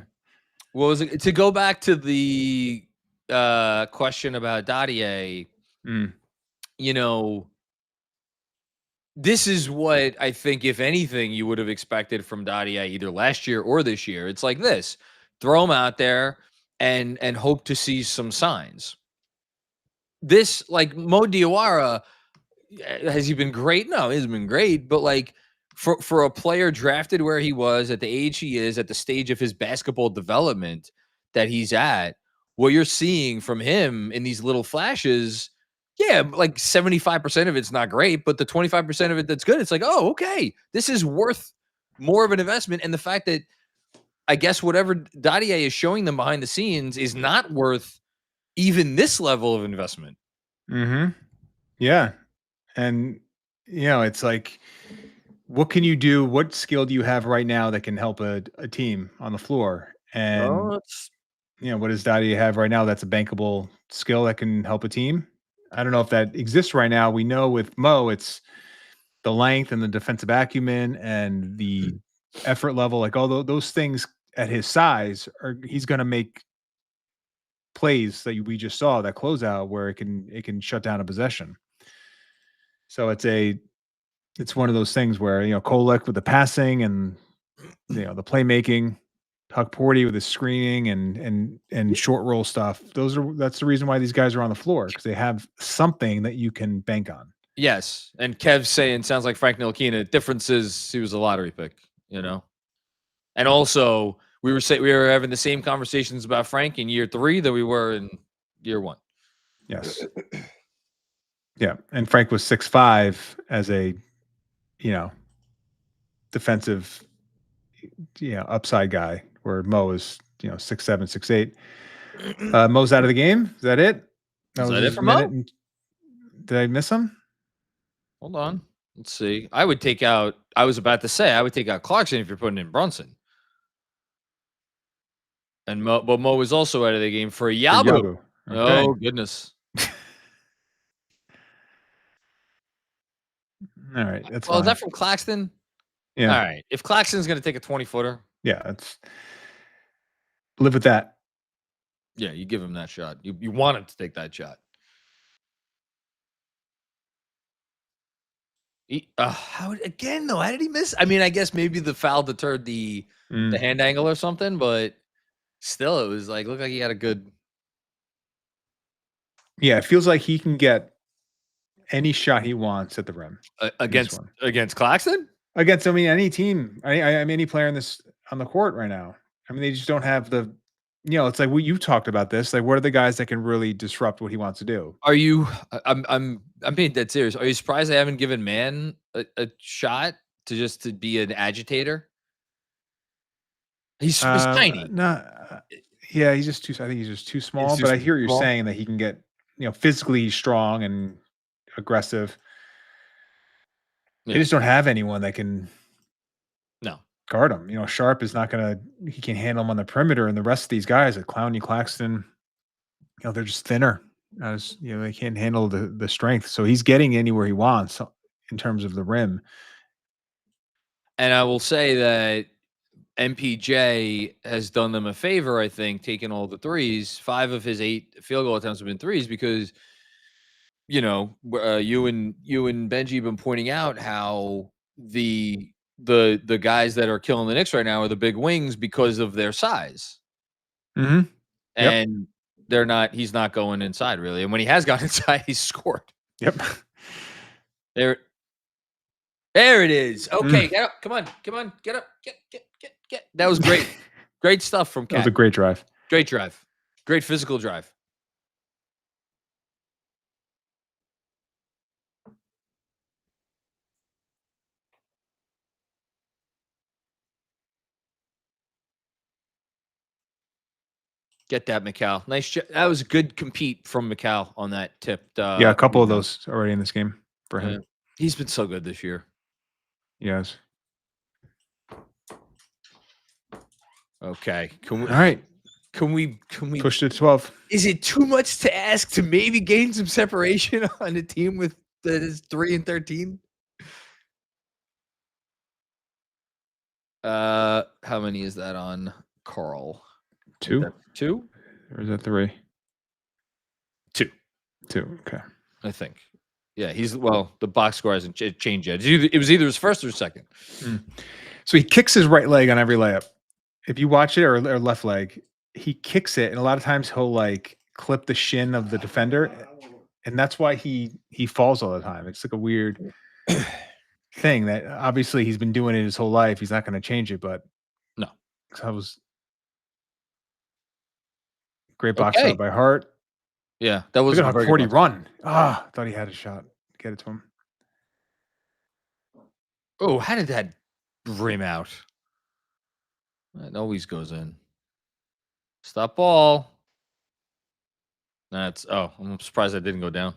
was it? To go back to the question about Dadier, this is what I think, if anything, you would have expected from Dadier either last year or this year. It's like this: throw him out there and hope to see some signs. This, like Mo Diawara, has he been great? No, he hasn't been great. But like for a player drafted where he was at the age he is, at the stage of his basketball development that he's at, what you're seeing from him in these little flashes. Yeah, like 75% of it's not great, but the 25% of it that's good, it's like, oh, okay, this is worth more of an investment. And the fact that I guess whatever Dadier is showing them behind the scenes is not worth even this level of investment. Mm-hmm. Yeah. And, it's like, what can you do? What skill do you have right now that can help a team on the floor? Well, And, that's what does Dottie have right now that's a bankable skill that can help a team? I don't know if that exists right now. We know with Mo, it's the length and the defensive acumen and the effort level, like all those things at his size, he's going to make plays that we just saw, that closeout where it can shut down a possession. So it's one of those things where, Kolek with the passing and, the playmaking, Huck Porty with his screening and short roll stuff. That's the reason why these guys are on the floor, because they have something that you can bank on. yes. And Kev's saying sounds like Frank Ntilikina. Difference is he was a lottery pick, And also we were having the same conversations about Frank in year 3 that we were in year 1. Yes. Yeah. And Frank was 6'5" as a, defensive, upside guy, where Mo is, 6'7", 6'8". Mo's out of the game. Is that it? Is was that it his for Mo? minute. Did I miss him? Hold on. Let's see. I was about to say I would take out Clarkson if you're putting in Brunson. And but Mo was also out of the game for Yabu. Okay. Oh goodness. All right. That's Well, fine. is that from Claxton? Yeah. All right. If Claxton's going to take a 20-footer. Yeah. Live with that. Yeah, you give him that shot. You want him to take that shot. How did he miss? I mean, I guess maybe the foul deterred the hand angle or something, but still, it was like, looked like he had a good. Yeah, it feels like he can get any shot he wants at the rim against Claxton. Against, any team. Any player on the court right now. I mean, they just don't have the. It's like you talked about this. Like, what are the guys that can really disrupt what he wants to do? Are you? I'm being dead serious. Are you surprised they haven't given Man a shot to be an agitator? He's tiny. No, yeah, he's just too. I think he's just too small. Too but I hear you're small. saying that he can get, physically strong and aggressive. Yeah. They just don't have anyone that can. No. Guard him. Sharp is not gonna. He can handle him on the perimeter, and the rest of these guys, like Clowney, Claxton, they're just thinner. They can't handle the strength. So he's getting anywhere he wants in terms of the rim. And I will say that MPJ has done them a favor, I think, taking all the threes. 5 of his 8 field goal attempts have been threes because, you and Benji have been pointing out how the guys that are killing the Knicks right now are the big wings because of their size. Mm-hmm. And he's not going inside really. And when he has gone inside, he's scored. Yep. There it is. Okay, get up. Come on. Get up. Get. That was great. Great stuff from Cat. That was a great drive. Great drive. Great physical drive. Get that, McCall. Nice job. That was a good compete from McCall on that tip. Yeah, a couple of those already in this game for him. Yeah. He's been so good this year. Yes. Okay. All right. Can we push to 12? Is it too much to ask to maybe gain some separation on a team that is 3-13? How many is that on Carl? 2? 2? Or is that 3? 2. Okay. I think. Yeah, the box score hasn't changed yet. It was either his first or second. So he kicks his right leg on every layup. If you watch it, or left leg, he kicks it, and a lot of times he'll like clip the shin of the defender, and that's why he falls all the time. It's like a weird thing that obviously he's been doing it his whole life. He's not going to change it, but no. That was great box out by Hart. Yeah, that was a 40 run. I thought he had a shot. Get it to him. Oh, how did that rim out? It always goes in. Stop ball. That's I'm surprised that didn't go down.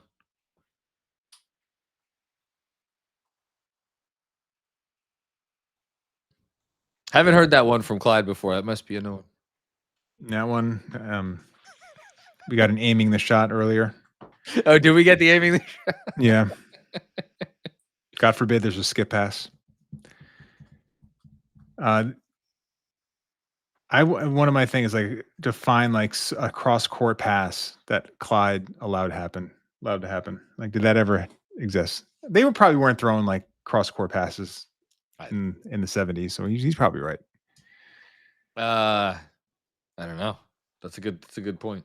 Haven't heard that one from Clyde before. That must be a new one. That one, we got an aiming the shot earlier. Oh, did we get the aiming the shot? Yeah. God forbid there's a skip pass. One of my things like define like a cross court pass that Clyde allowed to happen. Like, did that ever exist? They probably weren't throwing like cross court passes in the 70s, so he's probably right. I don't know. That's a good point.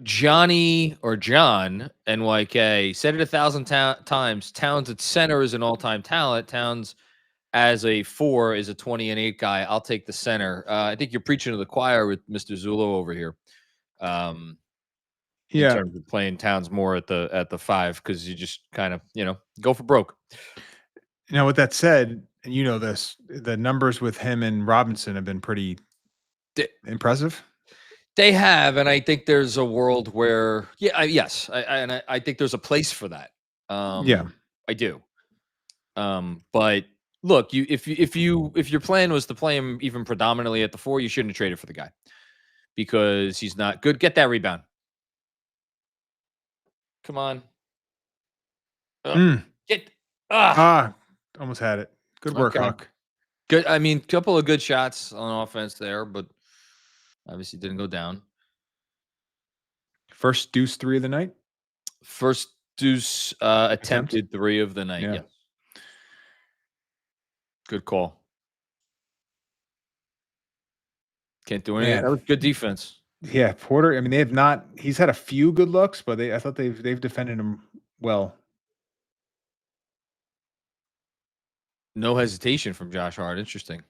Johnny or John NYK said it 1,000 times. Towns at center is an all-time talent. Towns as a 4 is a 20 and 8 guy. I'll take the center. I think you're preaching to the choir with Mr. Zulo over here. In terms of playing Towns more at the 5, because you just kind of go for broke. Now, with that said, and you know this, the numbers with him and Robinson have been pretty impressive. They have, and I think there's a world where, I think there's a place for that. I do. But look, if your plan was to play him even predominantly at the 4, you shouldn't have traded for the guy because he's not good. Get that rebound. Come on. Almost had it. Good work, Huck. Good. I mean, couple of good shots on offense there, but obviously didn't go down. First deuce 3 of the night. First deuce attempted 3 of the night. Yeah. Good call. Can't do anything. That was good defense. Yeah, Porter. I mean, they have not. He's had a few good looks, but I thought they've defended him well. No hesitation from Josh Hart. Interesting.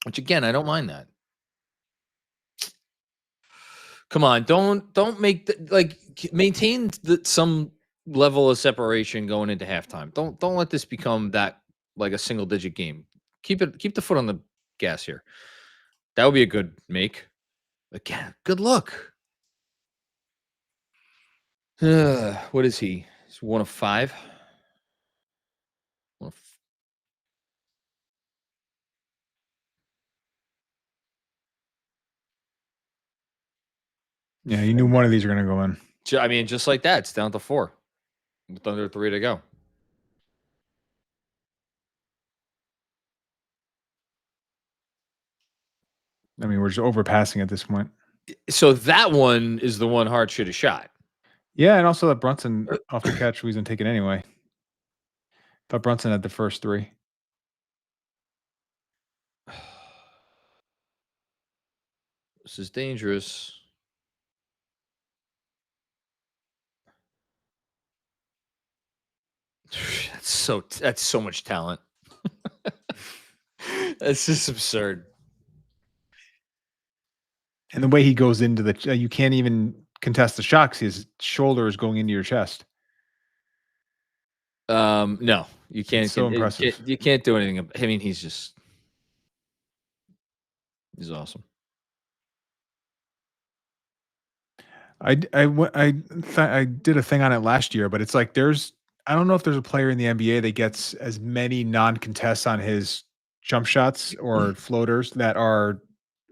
Which again, I don't mind that. Come on, don't make maintain some level of separation going into halftime. Don't let this become that like a single digit game. Keep the foot on the gas here. That would be a good make. Again, good look. What is he? He's 1 of 5. Yeah, you knew one of these were going to go in. I mean, just like that, it's down to 4 with under 3 to go. I mean, we're just overpassing at this point. So that one is the one Hart should have shot. Yeah, and also that Brunson off the catch wasn't taken anyway. Thought Brunson had the first 3. This is dangerous. That's so much talent. That's just absurd. And the way he goes into you can't even contest the shot because his shoulder is going into your chest. No, you can't. It's so impressive. You can't do anything. I mean, he's awesome. I did a thing on it last year, but it's like I don't know if there's a player in the NBA that gets as many non-contests on his jump shots or floaters that are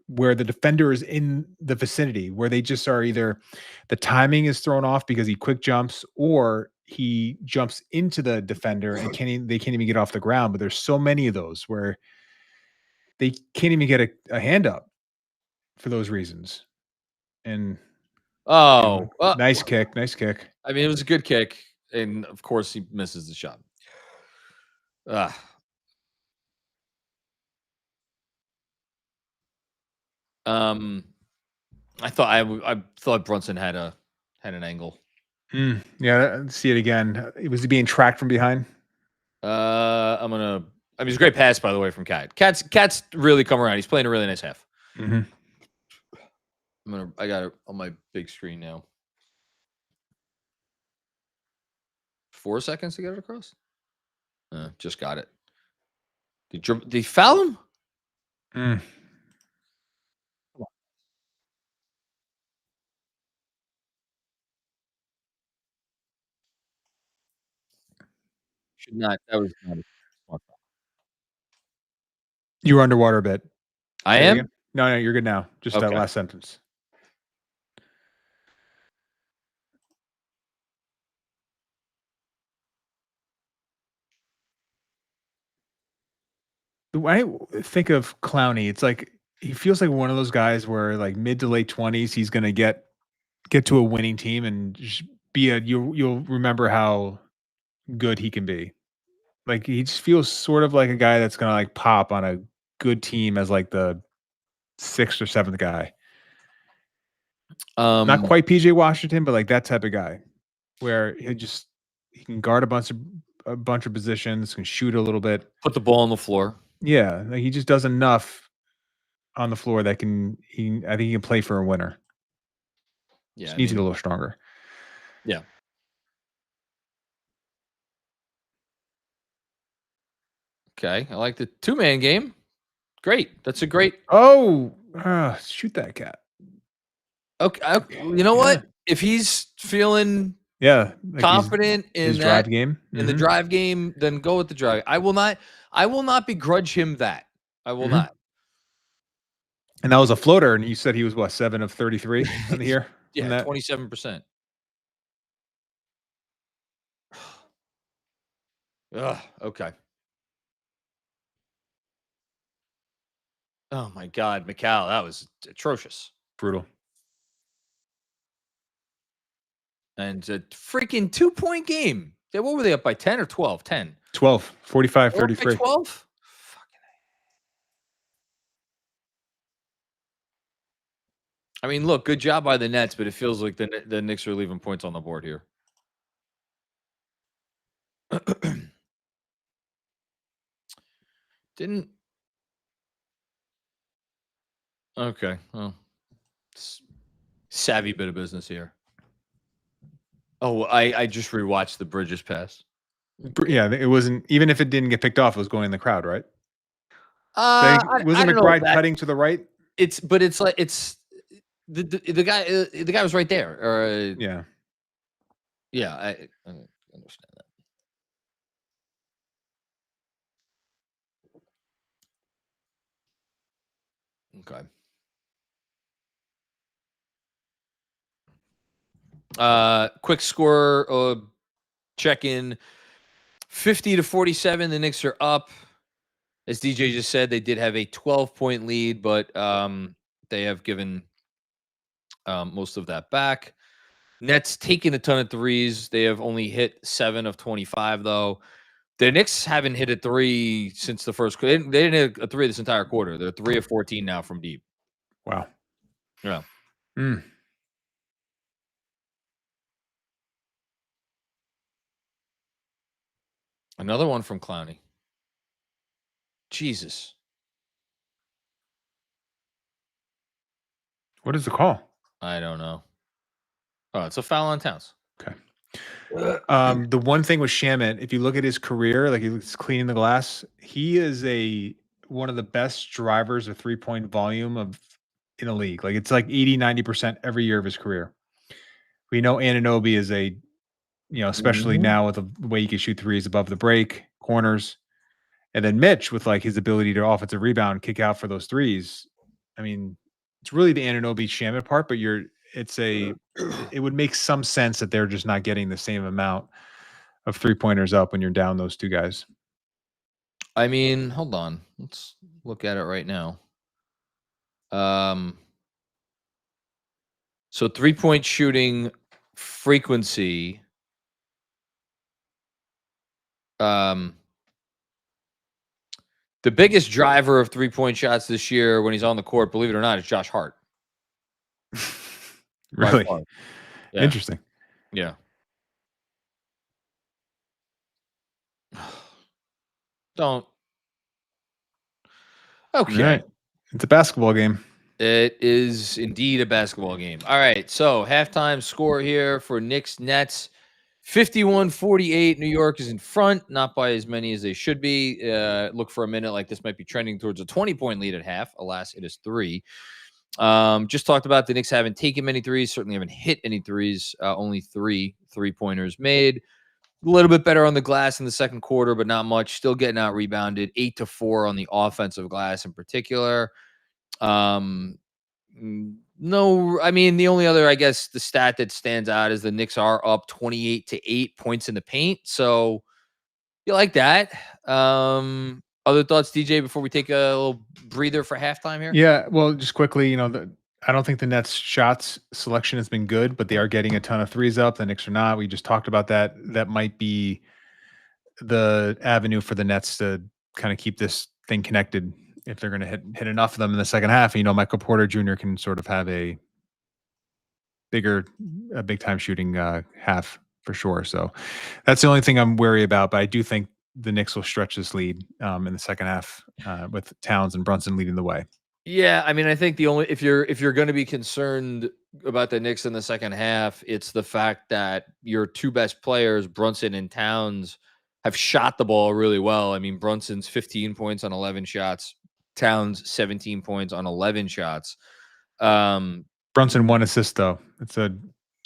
where the defender is in the vicinity, where they just are either the timing is thrown off because he quick jumps or he jumps into the defender and they can't even get off the ground. But there's so many of those where they can't even get a hand up for those reasons. And nice kick. I mean, it was a good kick. And of course, he misses the shot. I thought Brunson had an angle. Yeah, see it again. Was he being tracked from behind? I mean, it's a great pass, by the way, from Cat. Cat's really come around. He's playing a really nice half. I got it on my big screen now. 4 seconds to get it across. Just got it. Did he foul him? Mm. Should not. That was not a smart foul. You were underwater a bit. I Say it am? again? No, you're good now. Just that Okay. last sentence. The way I think of Clowney, it's like he feels like one of those guys where like mid to late 20s, he's gonna get to a winning team and just be you'll remember how good he can be. Like he just feels sort of like a guy that's gonna like pop on a good team as like the 6th or 7th guy. Not quite PJ Washington, but like that type of guy where he can guard a bunch of positions, can shoot a little bit. Put the ball on the floor. Yeah, like he just does enough on the floor that I think he can play for a winner. Yeah, Just needs to get a little stronger. Yeah. Okay, I like the 2-man game. Great. That's a great. Oh, shoot that cat. Okay, you know what? If he's feeling like confident in his that drive game, in the drive game, then go with the drive. I will not begrudge him that. I will not. And that was a floater, and you said he was what, 7 of 33 on the year? Yeah, 27%. Okay. Oh my God, McCall, that was atrocious. Brutal. And a freaking 2-point game. What were they up by 10 or 12? 10. 12, 45, 33. 12? I mean, look, good job by the Nets, but it feels like the Knicks are leaving points on the board here. Didn't. Okay. Well, savvy bit of business here. Oh, I just rewatched the Bridges pass. Yeah, it wasn't, even if it didn't get picked off, it was going in the crowd, right? Wasn't McBride cutting to the right? It's like the guy was right there. Or yeah, I understand that. Okay. Quick score check in. 50-47. The Knicks are up. As DJ just said, they did have a 12-point lead, but they have given most of that back. Nets taking a ton of threes. They have only hit 7 of 25, though. The Knicks haven't hit a 3 since the first. They didn't hit a 3 this entire quarter. They're 3 of 14 now from deep. Wow. Yeah. Another one from Clowney. Jesus. What is the call? I don't know. Oh, it's a foul on Towns. Okay. The one thing with Shamet, if you look at his career, like he's cleaning the glass, he is one of the best drivers of 3-point volume in the league. Like it's like 80-90% every year of his career. We know Anunoby is especially now with the way he can shoot threes above the break, corners. And then Mitch with like his ability to offensive rebound, kick out for those threes. I mean, it's really the Anunoby Shamet part, but it would make some sense that they're just not getting the same amount of 3-pointers up when you're down those two guys. I mean, hold on. Let's look at it right now. So 3-point shooting frequency. The biggest driver of 3-point shots this year when he's on the court, believe it or not, is Josh Hart. Really? Yeah. Interesting. Yeah. Don't. Okay. Right. It's a basketball game. It is indeed a basketball game. All right. So halftime score here for Knicks Nets 51-48. New York is in front, not by as many as they should be. Look for a minute like this might be trending towards a 20-point lead at half. Alas, it is 3. Just talked about the Knicks haven't taken many threes, certainly haven't hit any threes. Only 3 3-pointers made. A little bit better on the glass in the second quarter, but not much. Still getting out rebounded. 8-4 on the offensive glass in particular. No, I mean, the only other, I guess, the stat that stands out is the Knicks are up 28-8 points in the paint. So you like that. Other thoughts, DJ, before we take a little breather for halftime here? Yeah, well, just quickly, I don't think the Nets shots selection has been good, but they are getting a ton of threes up. The Knicks are not. We just talked about that. That might be the avenue for the Nets to kind of keep this thing connected if they're going to hit enough of them in the second half. Michael Porter Jr. can sort of have a big time shooting half for sure. So that's the only thing I'm wary about. But I do think the Knicks will stretch this lead in the second half with Towns and Brunson leading the way. Yeah, I mean, I think the only if you're going to be concerned about the Knicks in the second half, it's the fact that your 2 best players, Brunson and Towns, have shot the ball really well. I mean, Brunson's 15 points on 11 shots, Towns 17 points on 11 shots. Brunson 1 assist though. I think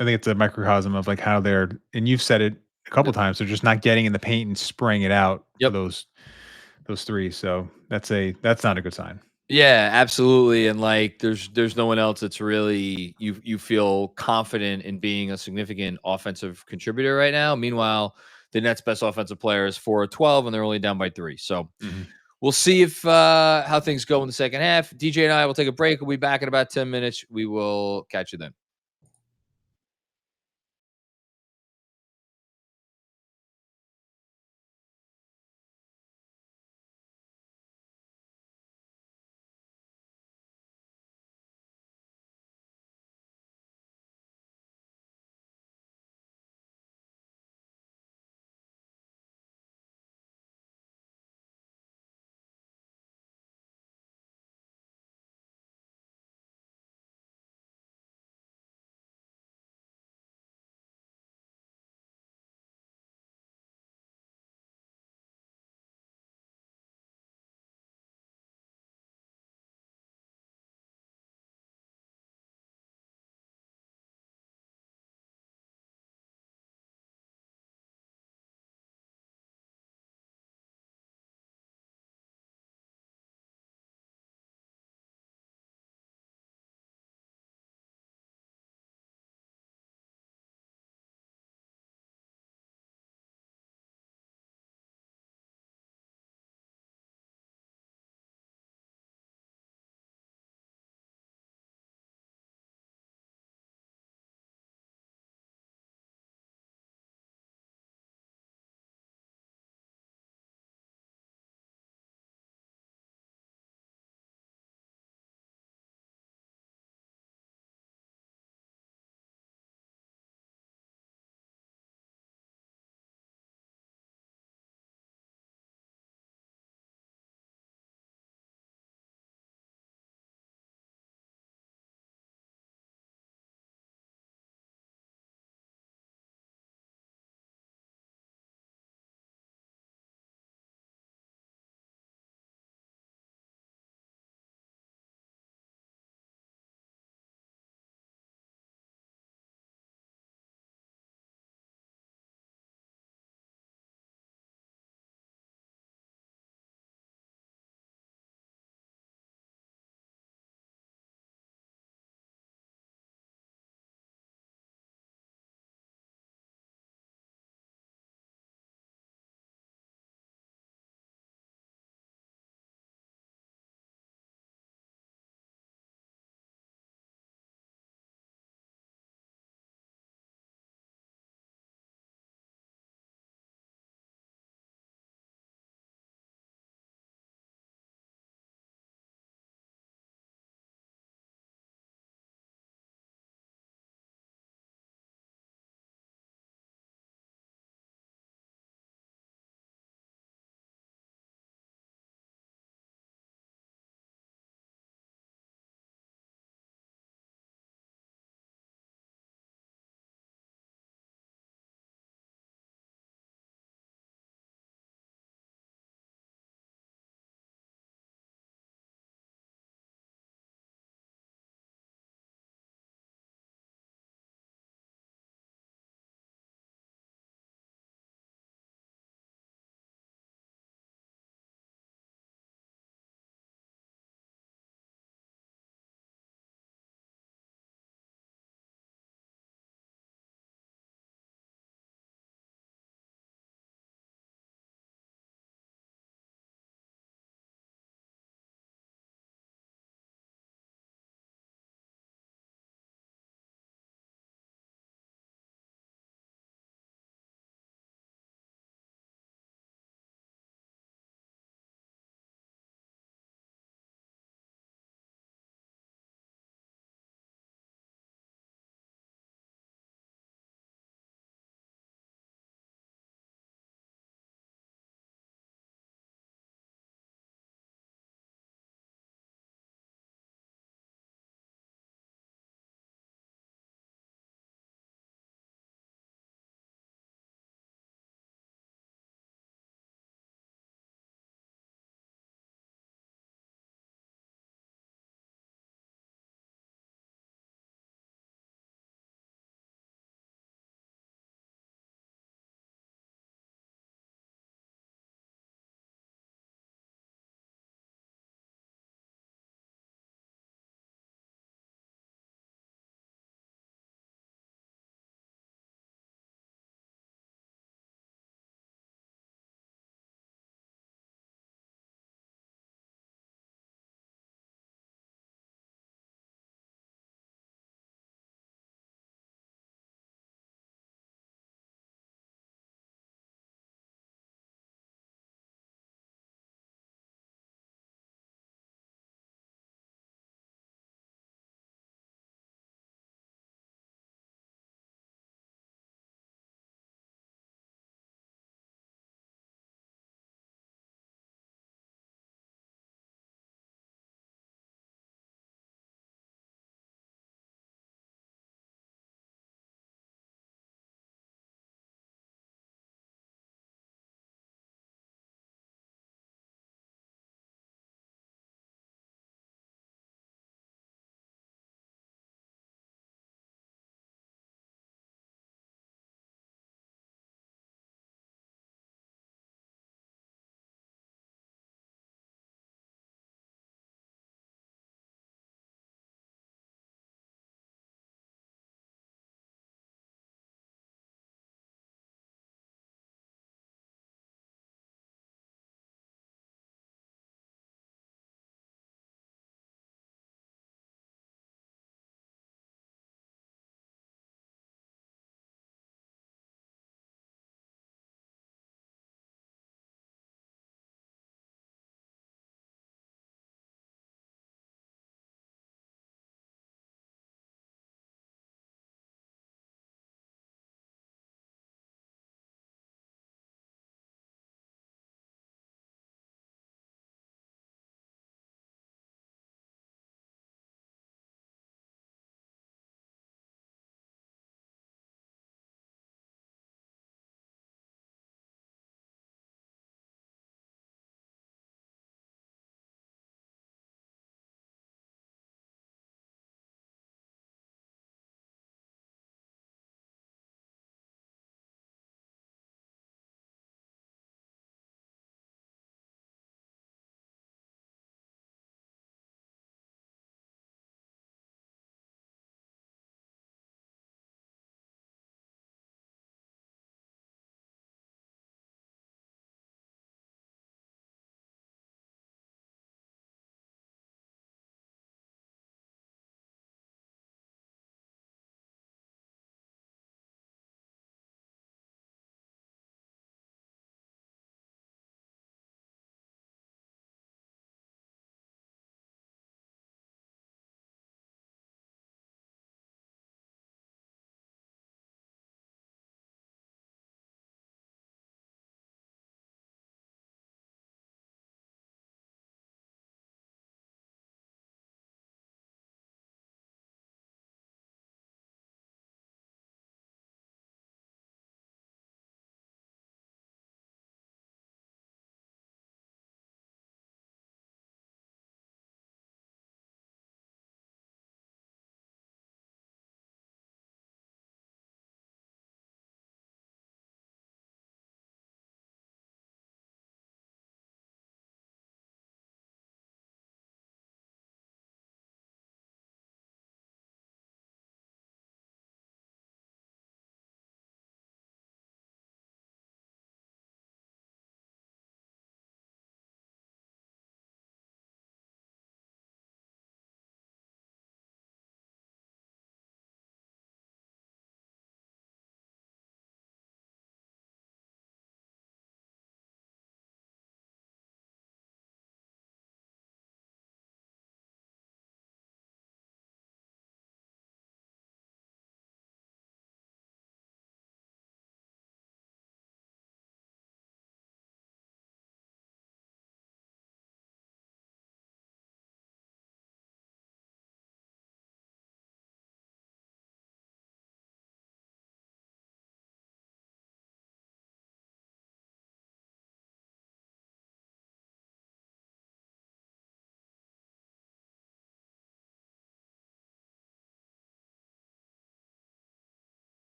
it's a microcosm of like how they're, and you've said it a couple times, they're just not getting in the paint and spraying it out for those threes. So that's not a good sign. Yeah, absolutely. And like there's no one else that's really you feel confident in being a significant offensive contributor right now. Meanwhile, the Nets' best offensive player is 4 of 12 and they're only down by 3. So we'll see if how things go in the second half. DJ and I will take a break. We'll be back in about 10 minutes. We will catch you then.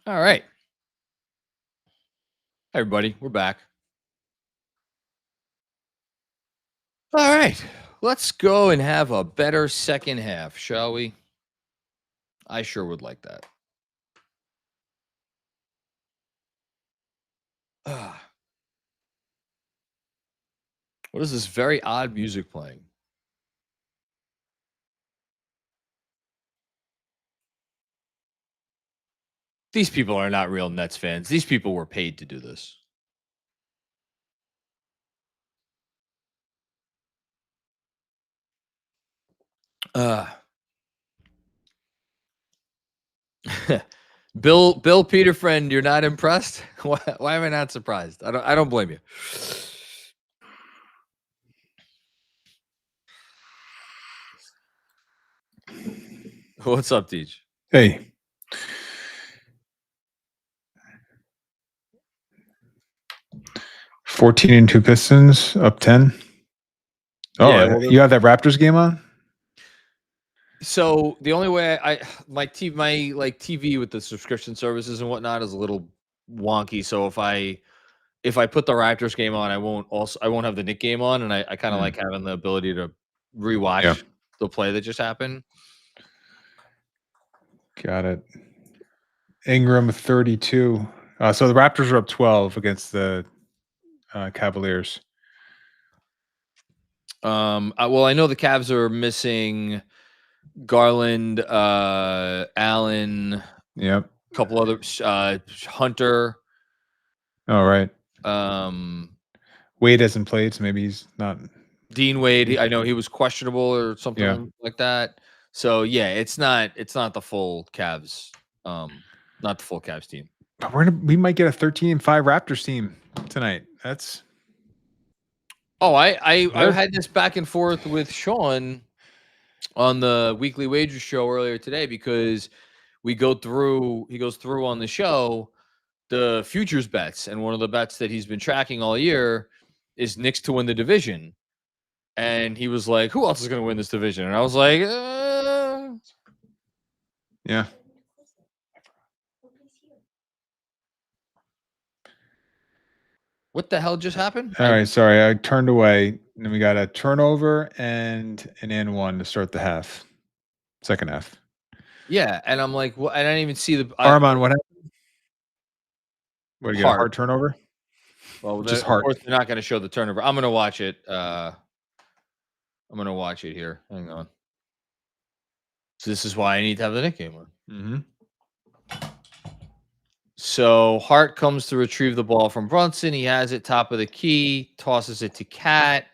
All right. Hey, everybody, we're back. All right. Let's go and have a better second half, shall we? I sure would like that. What is this very odd music playing? These people are not real Nets fans. These people were paid to do this. Bill Peter friend, you're not impressed? Why am I not surprised? I don't blame you. What's up, Deej? Hey. $14-2 Pistons, up 10. Oh, yeah, well, you have that Raptors game on? So the only way my TV with the subscription services and whatnot is a little wonky. So if I put the Raptors game on, I won't have the Knicks game on, and I kind of like having the ability to rewatch the play that just happened. Got it. Ingram 32. So the Raptors are up 12 against the Cavaliers. Well, I know the Cavs are missing Garland, Allen. Yep. A couple others. Hunter. All right. Wade hasn't played, so maybe he's not. Dean Wade. I know he was questionable or something like that. So yeah, it's not the full Cavs. Not the full Cavs team. But we might get a 13-5 Raptors team tonight. That's. Oh, I had this back and forth with Sean on the Weekly Wager show earlier today because he goes through on the show the futures bets, and one of the bets that he's been tracking all year is Knicks to win the division. And he was like, who else is going to win this division? And I was like, yeah. What the hell just happened? All right, sorry, I turned away. And then we got a turnover and an and one to start the half, second half. Yeah, and I'm like, well, I didn't even see the Armand. What happened? What, you got a hard turnover? Well, just hard. Of course, they're not going to show the turnover. I'm going to watch it. I'm going to watch it here. Hang on. So this is why I need to have the Knicks game on. Mm-hmm. So Hart comes to retrieve the ball from Brunson. He has it top of the key, tosses it to Cat.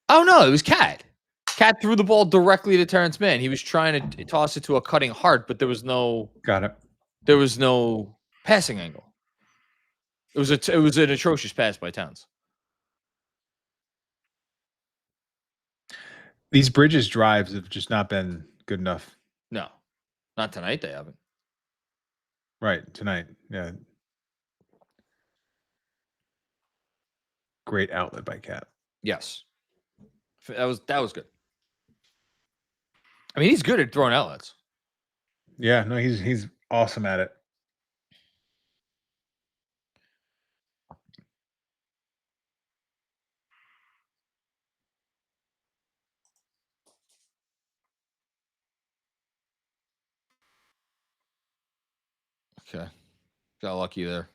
Oh, no, it was Cat. Cat threw the ball directly to Terrence Mann. He was trying to toss it to a cutting Hart, but there was no. Got it. There was no passing angle. It was an atrocious pass by Towns. These Bridges drives have just not been good enough. No, not tonight. They haven't. Right, tonight. Yeah. Great outlet by Cat. Yes. That was good. I mean, he's good at throwing outlets. Yeah, no, he's awesome at it. Okay. Got lucky there.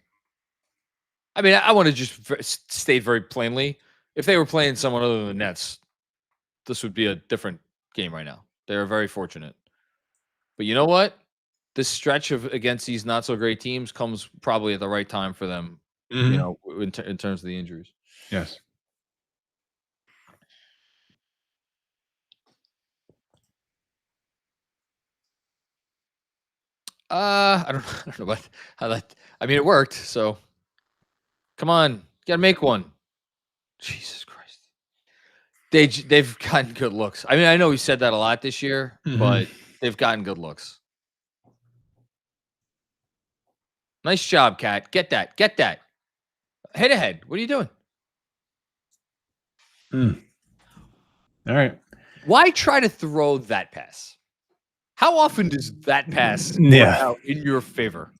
I mean, I want to just state very plainly, if they were playing someone other than the Nets, this would be a different game right now. They're very fortunate. But you know what? This stretch against these not so great teams comes probably at the right time for them, you know, in terms of the injuries. Yes. I don't know about how that. I mean, it worked. So, come on, gotta make one. Jesus Christ, they've gotten good looks. I mean, I know we said that a lot this year, but they've gotten good looks. Nice job, Cat. Get that. Head ahead. What are you doing? All right. Why try to throw that pass? How often does that pass work out in your favor?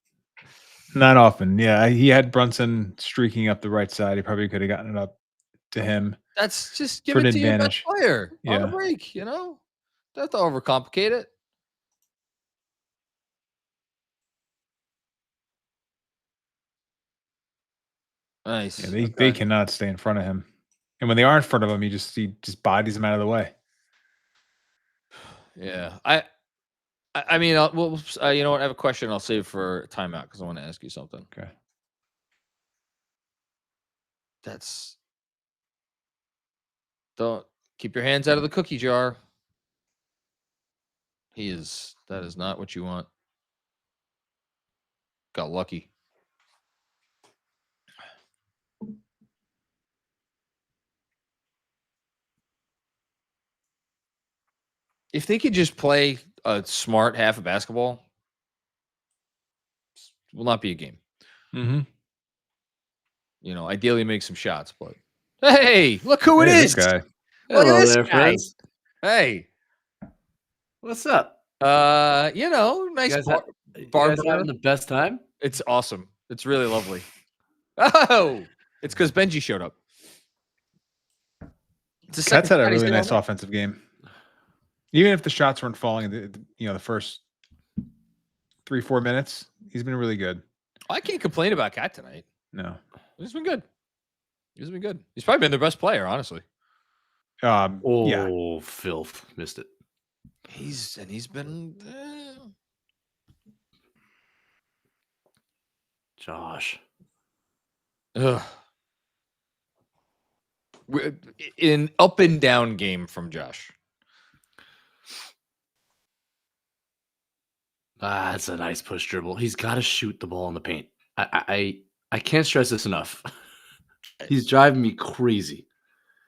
Not often. Yeah, he had Brunson streaking up the right side. He probably could have gotten it up to him That's just give for an it to your best advantage. player on the Yeah. break, Don't have to overcomplicate it. Nice. Yeah, they cannot stay in front of him. And when they are in front of him, he just bodies him out of the way. Yeah. I mean, you know what? I have a question. I'll save for timeout because I want to ask you something. Okay. Don't keep your hands out of the cookie jar. That is not what you want. Got lucky. If they could just play a smart half of basketball, it will not be a game. Mm-hmm. Ideally make some shots, but hey, look who it is. This guy. Look Hello at this there, guy. friends. Hey. What's up? Nice You guys having the best time? It's awesome. It's really lovely. Oh, it's because Benji showed up. Cats had a really nice offensive game. Even if the shots weren't falling, the first 3-4 minutes, he's been really good. I can't complain about Cat tonight. No, he's been good. He's probably been their best player, honestly. Yeah. Filth missed it. He's been Josh. An up and down game from Josh. That's a nice push dribble. He's got to shoot the ball in the paint. I can't stress this enough. He's driving me crazy.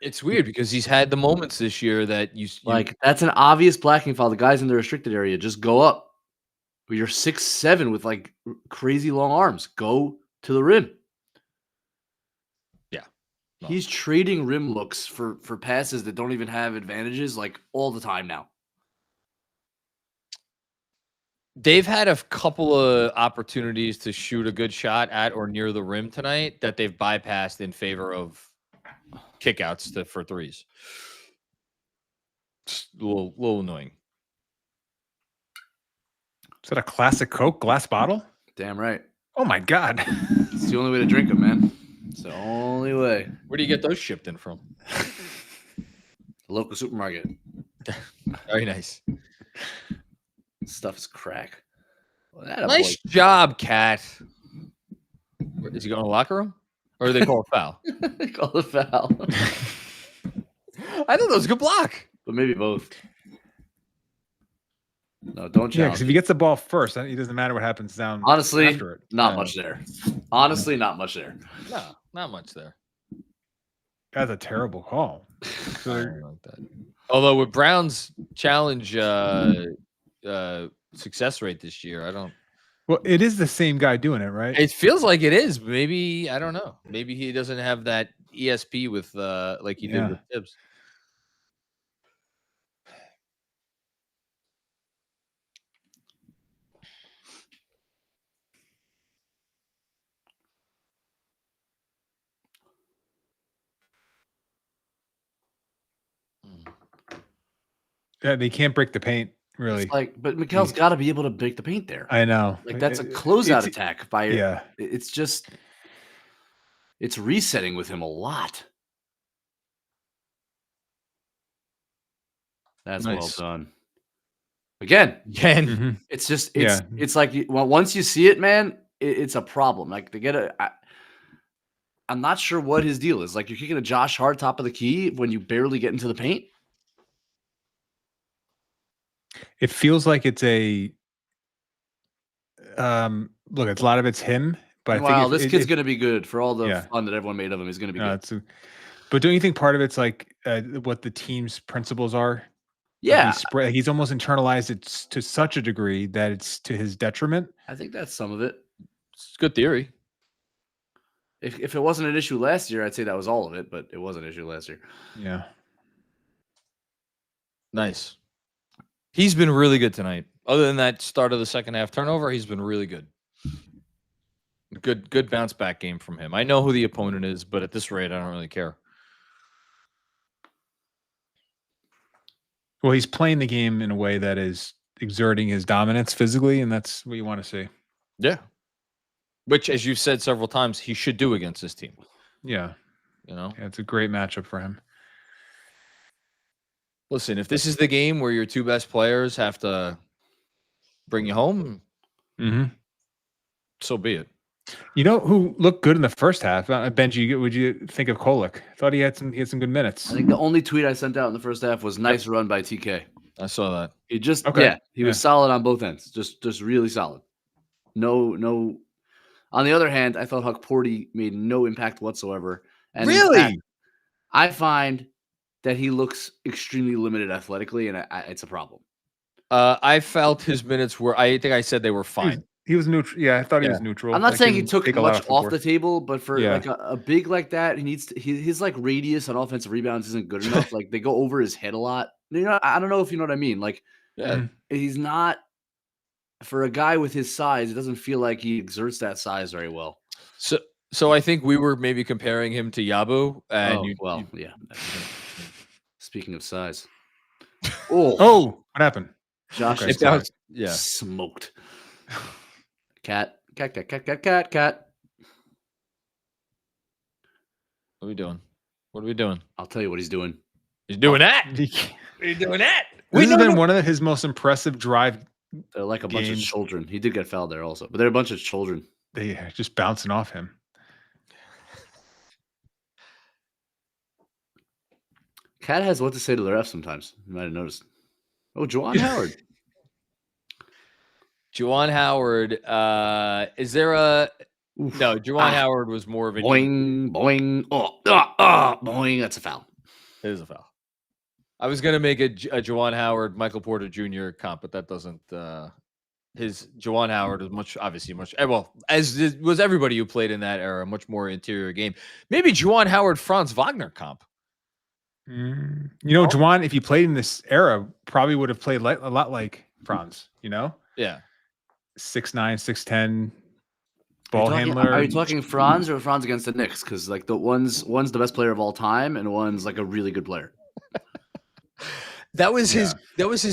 It's weird because he's had the moments this year that you that's an obvious blocking foul. The guys in the restricted area just go up. But you're 6'7" with like crazy long arms. Go to the rim. Yeah. No. He's trading rim looks for passes that don't even have advantages like all the time now. They've had a couple of opportunities to shoot a good shot at or near the rim tonight that they've bypassed in favor of kickouts for threes. It's a little annoying. Is that a classic Coke glass bottle? Damn right. Oh my God. It's the only way to drink them, man. It's the only way. Where do you get those shipped in from? The local supermarket. Very nice. Stuff is crack. Well, nice job, Cat. Is he going to the locker room? Or do they call a foul? They call a foul. I thought that was a good block. But maybe both. No, don't challenge. Yeah, because if he gets the ball first, it doesn't matter what happens down. Honestly, after it. Not much there. Honestly, not much there. No, not much there. That's a terrible call. Like that. Although with Brown's challenge success rate this year, I don't. Well, it is the same guy doing it, right? It feels like it is. Maybe I don't know. Maybe he doesn't have that ESP with like he did with Tibbs. Yeah, they can't break the paint, really. But Mikel's got to be able to break the paint there. I know. That's a closeout attack. It's just, it's resetting with him a lot. That's nice. Well done. Again. Mm-hmm. It's just, it's like, once you see it, man, it's a problem. Like to get I'm not sure what his deal is. Like you're kicking a Josh Hart top of the key when you barely get into the paint. It feels like it's a look. It's a lot of it's him, but I think this kid's going to be good for all the fun that everyone made of him. He's going to be good. But don't you think part of it's like what the team's principles are? Yeah, he's almost internalized it to such a degree that it's to his detriment. I think that's some of it. It's good theory. If it wasn't an issue last year, I'd say that was all of it, but it was an issue last year. Yeah. Nice. He's been really good tonight. Other than that start of the second half turnover, he's been really good. Good bounce back game from him. I know who the opponent is, but at this rate, I don't really care. Well, he's playing the game in a way that is exerting his dominance physically, and that's what you want to see. Yeah. Which, as you've said several times, he should do against this team. Yeah. Yeah, it's a great matchup for him. Listen, if this is the game where your two best players have to bring you home, so be it. You know who looked good in the first half? Benji, would you think of Kolek? I thought he had some good minutes. I think the only tweet I sent out in the first half was nice run by TK. I saw that. He just he was solid on both ends. Just really solid. No. On the other hand, I thought Huck Porty made no impact whatsoever. And really? fact, I find that he looks extremely limited athletically, and it's a problem. I felt his minutes were, I think I said they were fine. He was neutral. Yeah, I thought he was neutral. I'm not saying he took much off the table, but for like a big like that, he needs to, his like radius on offensive rebounds isn't good enough. Like they go over his head a lot. You know, I don't know if you know what I mean. Like, he's not, for a guy with his size, it doesn't feel like he exerts that size very well. So I think we were maybe comparing him to Yabu. And yeah. Speaking of size. Oh, what happened? Josh is smoked. Cat. What are we doing? I'll tell you what he's doing. He's doing that. What are you doing that? This has been one of his most impressive drive. They're like a bunch of children. He did get fouled there also, but they're a bunch of children. They are just bouncing off him. Cat has what to say to the ref sometimes. You might have noticed. Oh, Juwan Howard. Juwan Howard. Is there a... No, Juwan Howard was more of a... Boing, boing. Boing. That's a foul. It is a foul. I was going to make a Juwan Howard, Michael Porter Jr. comp, but that doesn't... His Juwan Howard is much, well, as was everybody who played in that era, much more interior game. Maybe Juwan Howard, Franz Wagner comp. You know, Juwan, if he played in this era, probably would have played a lot like Franz, you know? Yeah. 6'9", 6'10", ball handler. Are you talking Franz or Franz against the Knicks? Because like one's the best player of all time and one's like a really good player. That was his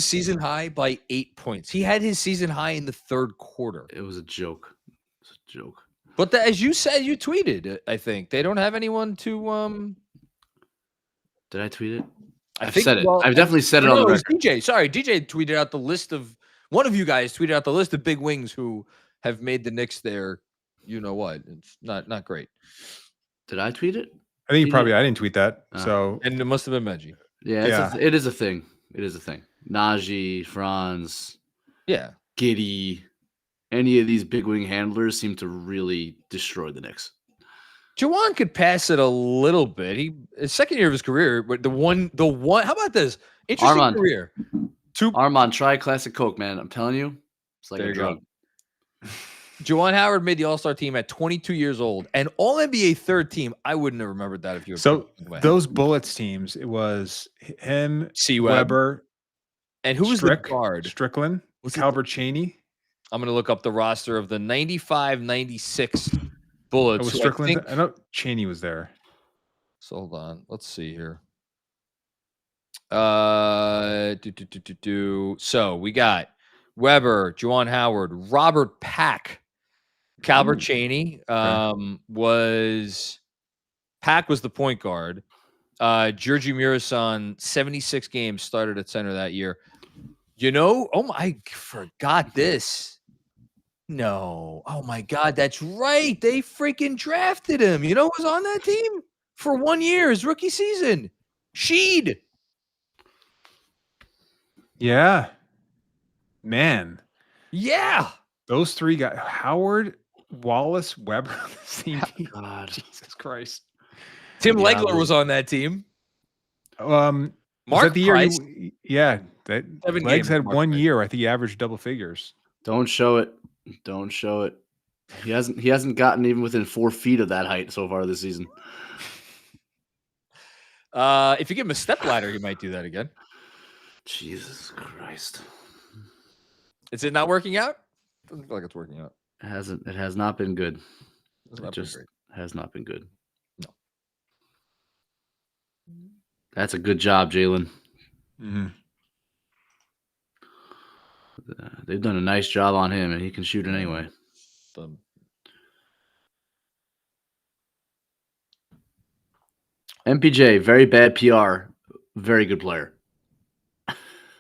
season high by 8 points. He had his season high in the third quarter. It was a joke. But as you said, you tweeted, I think. They don't have anyone to Did I tweet it? I've said it. I've definitely said it on the record. DJ. Sorry, DJ tweeted out the list of one of you guys tweeted out the list of big wings who have made the Knicks their, you know what? It's not great. Did I tweet it? I think I didn't tweet that. So and it must have been Menji. Yeah, it is a thing. It is a thing. Najee, Franz, Giddey, any of these big wing handlers seem to really destroy the Knicks. Juwan could pass it a little bit. His second year of his career, but the one. How about this? Interesting career. Armand, try classic Coke, man. I'm telling you, it's like a drug. Juwan Howard made the All-Star team at 22 years old, and All-NBA third team. I wouldn't have remembered that if you were. So those Bullets teams, it was him, Weber, and who was the guard? Strickland, Calvert Chaney. I'm going to look up the roster of the 95-96 Bullets. Was Strickland? I know Chaney was there. So hold on. Let's see here. So we got Weber, Juwan Howard, Robert Pack, Calvert Chaney. Pack was the point guard. Georgi Murasan, 76 games, started at center that year. You know, I forgot this. No. Oh, my God. That's right. They freaking drafted him. You know who was on that team for 1 year, his rookie season? Sheed. Yeah. Man. Yeah. Those three guys, Howard, Wallace, Weber. God. Jesus Christ. Tim Legler was on that team. Mark that the Price. Year Legs had 1 year. I think he averaged double figures. Don't show it. Don't show it. He hasn't gotten even within 4 feet of that height so far this season. If you give him a step ladder, he might do that again. Jesus Christ. Is it not working out? Doesn't feel like it's working out. It has not been good. It just has not been good. No. That's a good job, Jalen. Mm-hmm. They've done a nice job on him, and he can shoot it anyway. MPJ, very bad PR, very good player.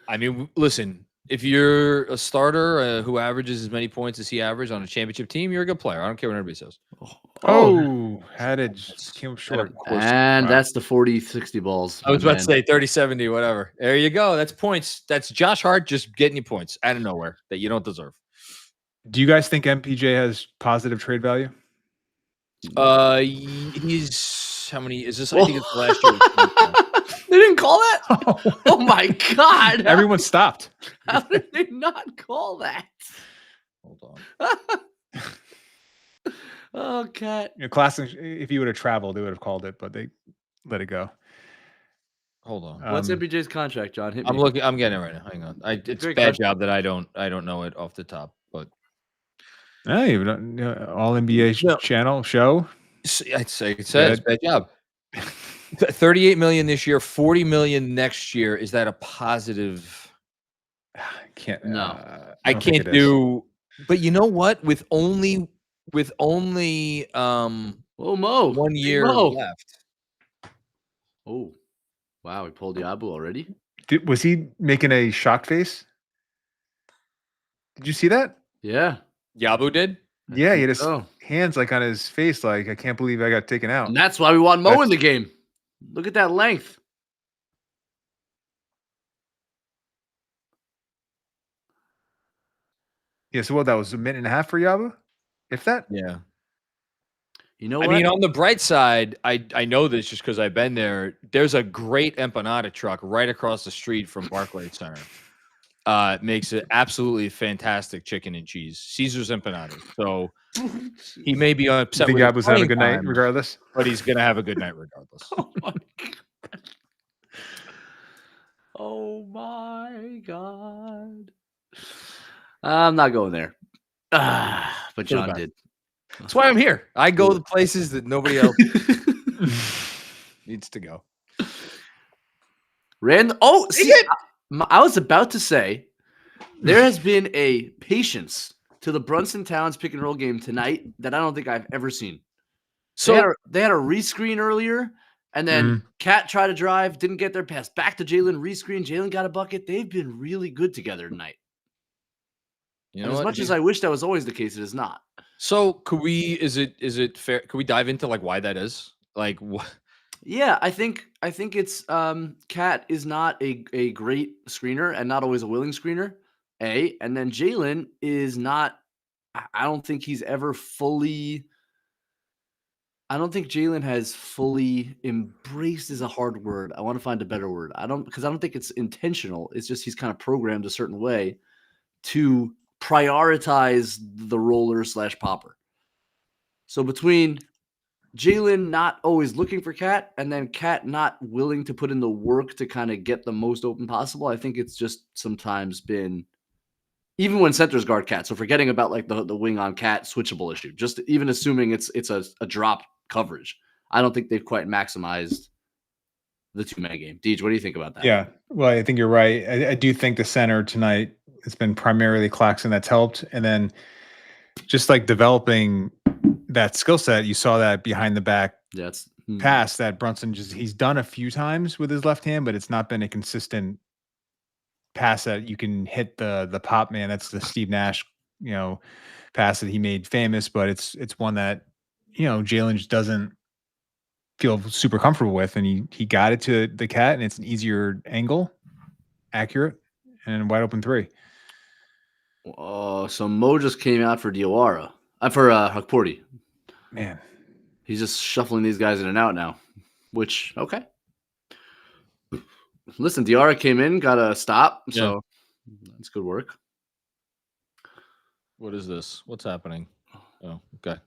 I mean, listen, if you're a starter who averages as many points as he averaged on a championship team, you're a good player. I don't care what everybody says. Had it came up short. And that's the 40-60 balls. I was about to say 30-70, whatever. There you go. That's points. That's Josh Hart just getting you points out of nowhere that you don't deserve. Do you guys think MPJ has positive trade value? He's how many? Is this? I think it's the last year. They didn't call that? Oh my God. Everyone stopped. How did they not call that? Hold on. Oh, Cat. Classic. If he would have traveled, they would have called it, but they let it go. Hold on. What's MPJ's contract, John? Hit me. I'm looking. I'm getting it right now. Hang on. It's a bad job that I don't know it off the top, but hey, all NBA channel show. I'd say it says bad job. 38 million this year, 40 million next year. Is that a positive? I can't. No, I can't do. But you know what? With only 1 year left. Oh, wow! We pulled Yabu already. Was he making a shocked face? Did you see that? Yeah, Yabu did. Yeah, he had his hands like on his face, like I can't believe I got taken out. And that's why we want Mo in the game. Look at that length. Yeah, so that was a minute and a half for Yabu, if that. Yeah. You know what? I mean, on the bright side, I know this just because I've been there. There's a great empanada truck right across the street from Barclays Center. Makes an absolutely fantastic chicken and cheese, Caesar's empanadas. So he may be upset. Think Yabu's having a good night regardless, but he's gonna have a good night regardless. Oh my God! I'm not going there. But John did. That's why I'm here. I go to places that nobody else needs to go. I was about to say there has been a patience to the Brunson Towns pick and roll game tonight that I don't think I've ever seen. So they had a rescreen earlier, and then Cat tried to drive, didn't get their pass back to Jalen, rescreen. Jalen got a bucket. They've been really good together tonight. You know, as much as I wish that was always the case, it is not. So could we? Is it fair? Could we dive into like why that is? Like what? Yeah, I think it's Cat is not a great screener and not always a willing screener. And then Jalen is not. I don't think he's ever fully. I don't think Jalen has fully embraced is a hard word. I want to find a better word. Because I don't think it's intentional. It's just he's kind of programmed a certain way to prioritize the roller / popper. So between Jalen not always looking for Cat and then Cat not willing to put in the work to kind of get the most open possible, I think it's just sometimes been, even when centers guard Cat, so forgetting about like the wing on Cat switchable issue, just even assuming it's a drop coverage, I don't think they've quite maximized the two-man game. Deej, what do you think about that? Yeah, well, I think you're right. I do think the center tonight, it's been primarily Claxton that's helped. And then just like developing that skill set, you saw that behind the back pass that Brunson he's done a few times with his left hand, but it's not been a consistent pass that you can hit the pop man. That's the Steve Nash, pass that he made famous, but it's one that, Jalen just doesn't feel super comfortable with. And he got it to the Cat, and it's an easier angle, accurate, and wide open three. So Mo just came out for Diawara. For Hukporti. Man. He's just shuffling these guys in and out now. Which, okay. Listen, Diawara came in, got a stop. Yeah. So that's good work. What is this? What's happening? Oh, okay.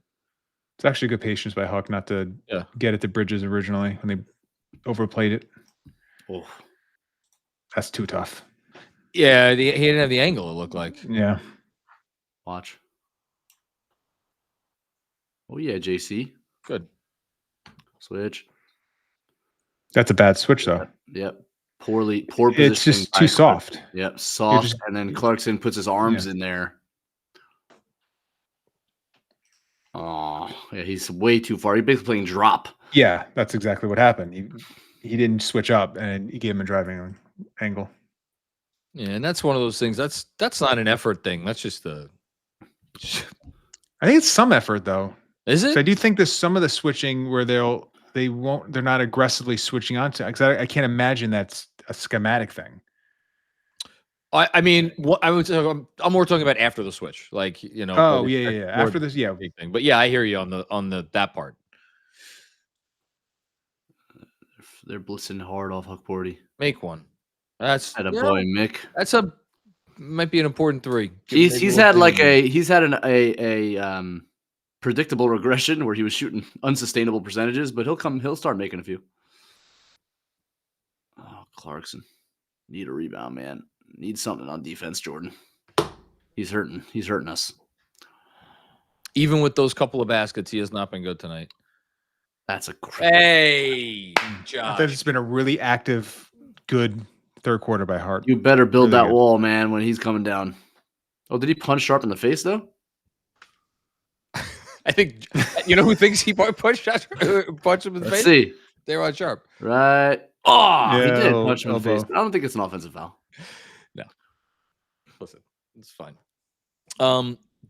It's actually good patience by Huck not to get it to Bridges originally when they overplayed it. Oh. That's too tough. Yeah, he didn't have the angle, it looked like. Yeah. Watch. Oh yeah, JC. Good. Switch. That's a bad switch, though. Yep. Poor positioning. It's just too soft. Yep, soft. And then Clarkson puts his arms in there. Oh, yeah, he's way too far. He's basically playing drop. Yeah, that's exactly what happened. He didn't switch up, and he gave him a driving angle. Yeah, and that's one of those things. That's not an effort thing. That's just I think it's some effort, though. Is it? So I do think there's some of the switching where they're not aggressively switching onto, because I can't imagine that's a schematic thing. I mean, I'm more talking about after the switch, like, you know. Oh yeah. After this, yeah. Big thing. But yeah, I hear you on the that part. They're blitzing hard off Huckporty. Make one. That's a boy, Mick. That's might be an important 3. He's had a predictable regression where he was shooting unsustainable percentages, but he'll start making a few. Oh, Clarkson. Need a rebound, man. Need something on defense, Jordan. He's hurting. He's hurting us. Even with those couple of baskets, he has not been good tonight. That's a great. Hey, Josh. I think it's been a really active, good third quarter by Hart. You better build that wall, man, when he's coming down. Oh, did he punch Sharp in the face, though? I think, you know who thinks he punched him in the face? Let's see. They were on Sharp. Right. Oh, he did punch him in the face. I don't think it's an offensive foul. No. Listen, it's fine.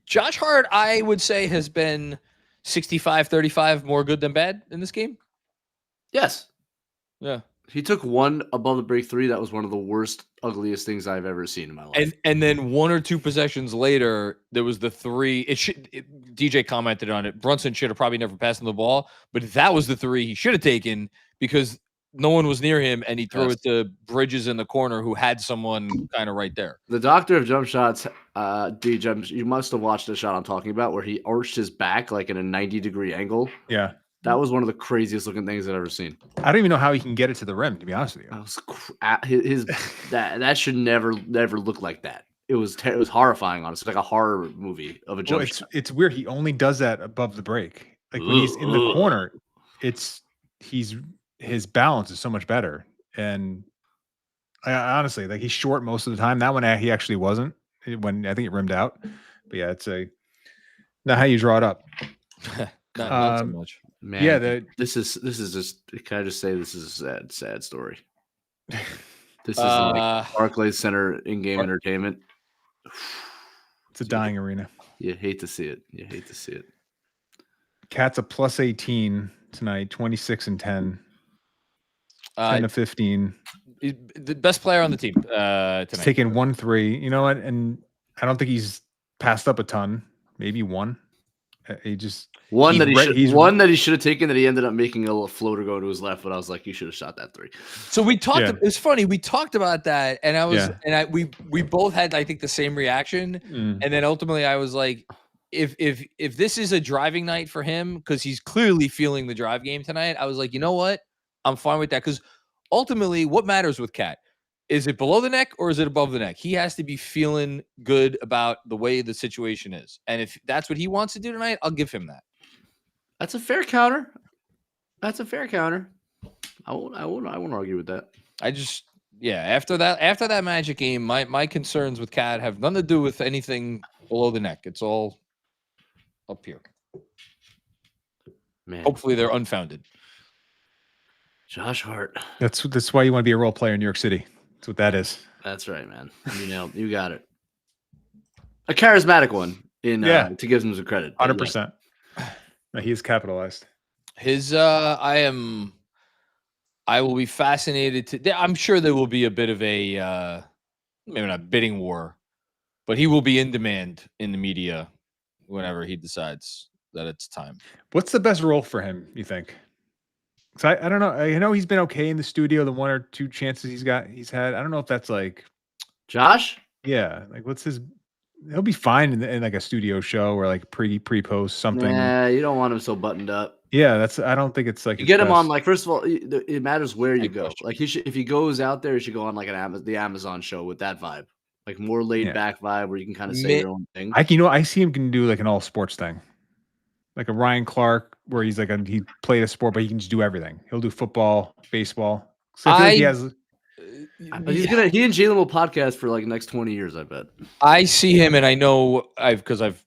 Josh Hart, I would say, has been 65-35 more good than bad in this game. Yes. Yeah. He took one above the break 3. That was one of the worst, ugliest things I've ever seen in my life. And then 1 or 2 possessions later, there was the 3. DJ commented on it. Brunson should have probably never passed him the ball, but that was the 3 he should have taken because no one was near him, and he threw it to Bridges in the corner, who had someone kind of right there. The doctor of jump shots, DJ, you must have watched the shot I'm talking about where he arched his back like in a 90-degree angle. Yeah. That was one of the craziest looking things I've ever seen. I don't even know how he can get it to the rim, to be honest with you. That should never look like that. It was horrifying, honestly. Like a horror movie of a jump shot. It's weird. He only does that above the break. Like when he's in the corner, his balance is so much better. And I honestly, like, he's short most of the time. That one he actually wasn't. When I think it rimmed out. But yeah, it's not how you draw it up. Not so much. Man, yeah, this is just. Can I just say this is a sad story. This is like Barclays Center in-game entertainment. It's a dying arena. You hate to see it. Cat's a plus 18 tonight, 26 and 10. 10 to 15. The best player on the team tonight. He's taken 1 3. You know what? And I don't think he's passed up a ton. Maybe 1. He just one that he should have taken that he ended up making a little floater go to his left, but I was like, you should have shot that 3. So we talked. Yeah. It's funny. We talked about that, and we both had, I think, the same reaction. And then ultimately, I was like, if this is a driving night for him because he's clearly feeling the drive game tonight, I was like, you know what, I'm fine with that because ultimately, what matters with Cat? Is it below the neck or is it above the neck? He has to be feeling good about the way the situation is. And if that's what he wants to do tonight, I'll give him that. That's a fair counter. I won't argue with that. After that Magic game, my concerns with Cat have nothing to do with anything below the neck. It's all up here. Man. Hopefully they're unfounded. Josh Hart. That's why you want to be a role player in New York City. That's what that is. That's right, man. You got it. A charismatic one to give him some credit. 100%. No, he is capitalized. His I will be fascinated I'm sure there will be a bit of a maybe not bidding war, but he will be in demand in the media whenever he decides that it's time. What's the best role for him, you think? So I don't know. I know he's been okay in the studio. The 1 or 2 chances he's had. I don't know if that's like Josh. Yeah, like what's his? He'll be fine in like a studio show or like pre-post something. Yeah, you don't want him so buttoned up. Yeah, I don't think it's like you get him on. Like, first of all, it matters where you go. Like if he goes out there, he should go on like the Amazon show with that vibe, like more laid back vibe where you can kind of say your own thing. I see him can do like an all sports thing. like a Ryan Clark, where he's like he played a sport, but he can just do everything. He'll do football, baseball. So I feel like he has. He and Jalen will podcast for like the next 20 years. I bet. I see him, and I know because I've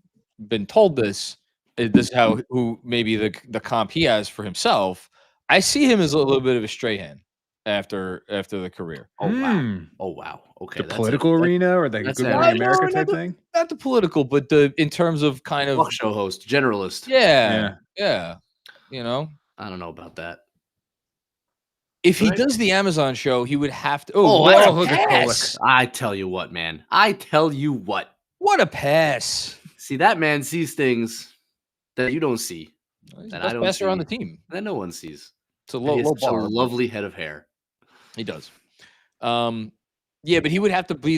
been told this. This is who maybe the comp he has for himself. I see him as a little bit of a Strahan after the career. Oh wow! Oh wow! Okay, the political arena or the Good Morning America type thing. Not the political, but in terms of kind of talk show host, generalist. Yeah. You know, I don't know about that. If he does the Amazon show, he would have to. Look at Kolek. I tell you what, man. What a pass! See, that man sees things that you don't see. He's the best passer on the team that no one sees. It's a low bar. A lovely head of hair. He does. Yeah, but he would have to play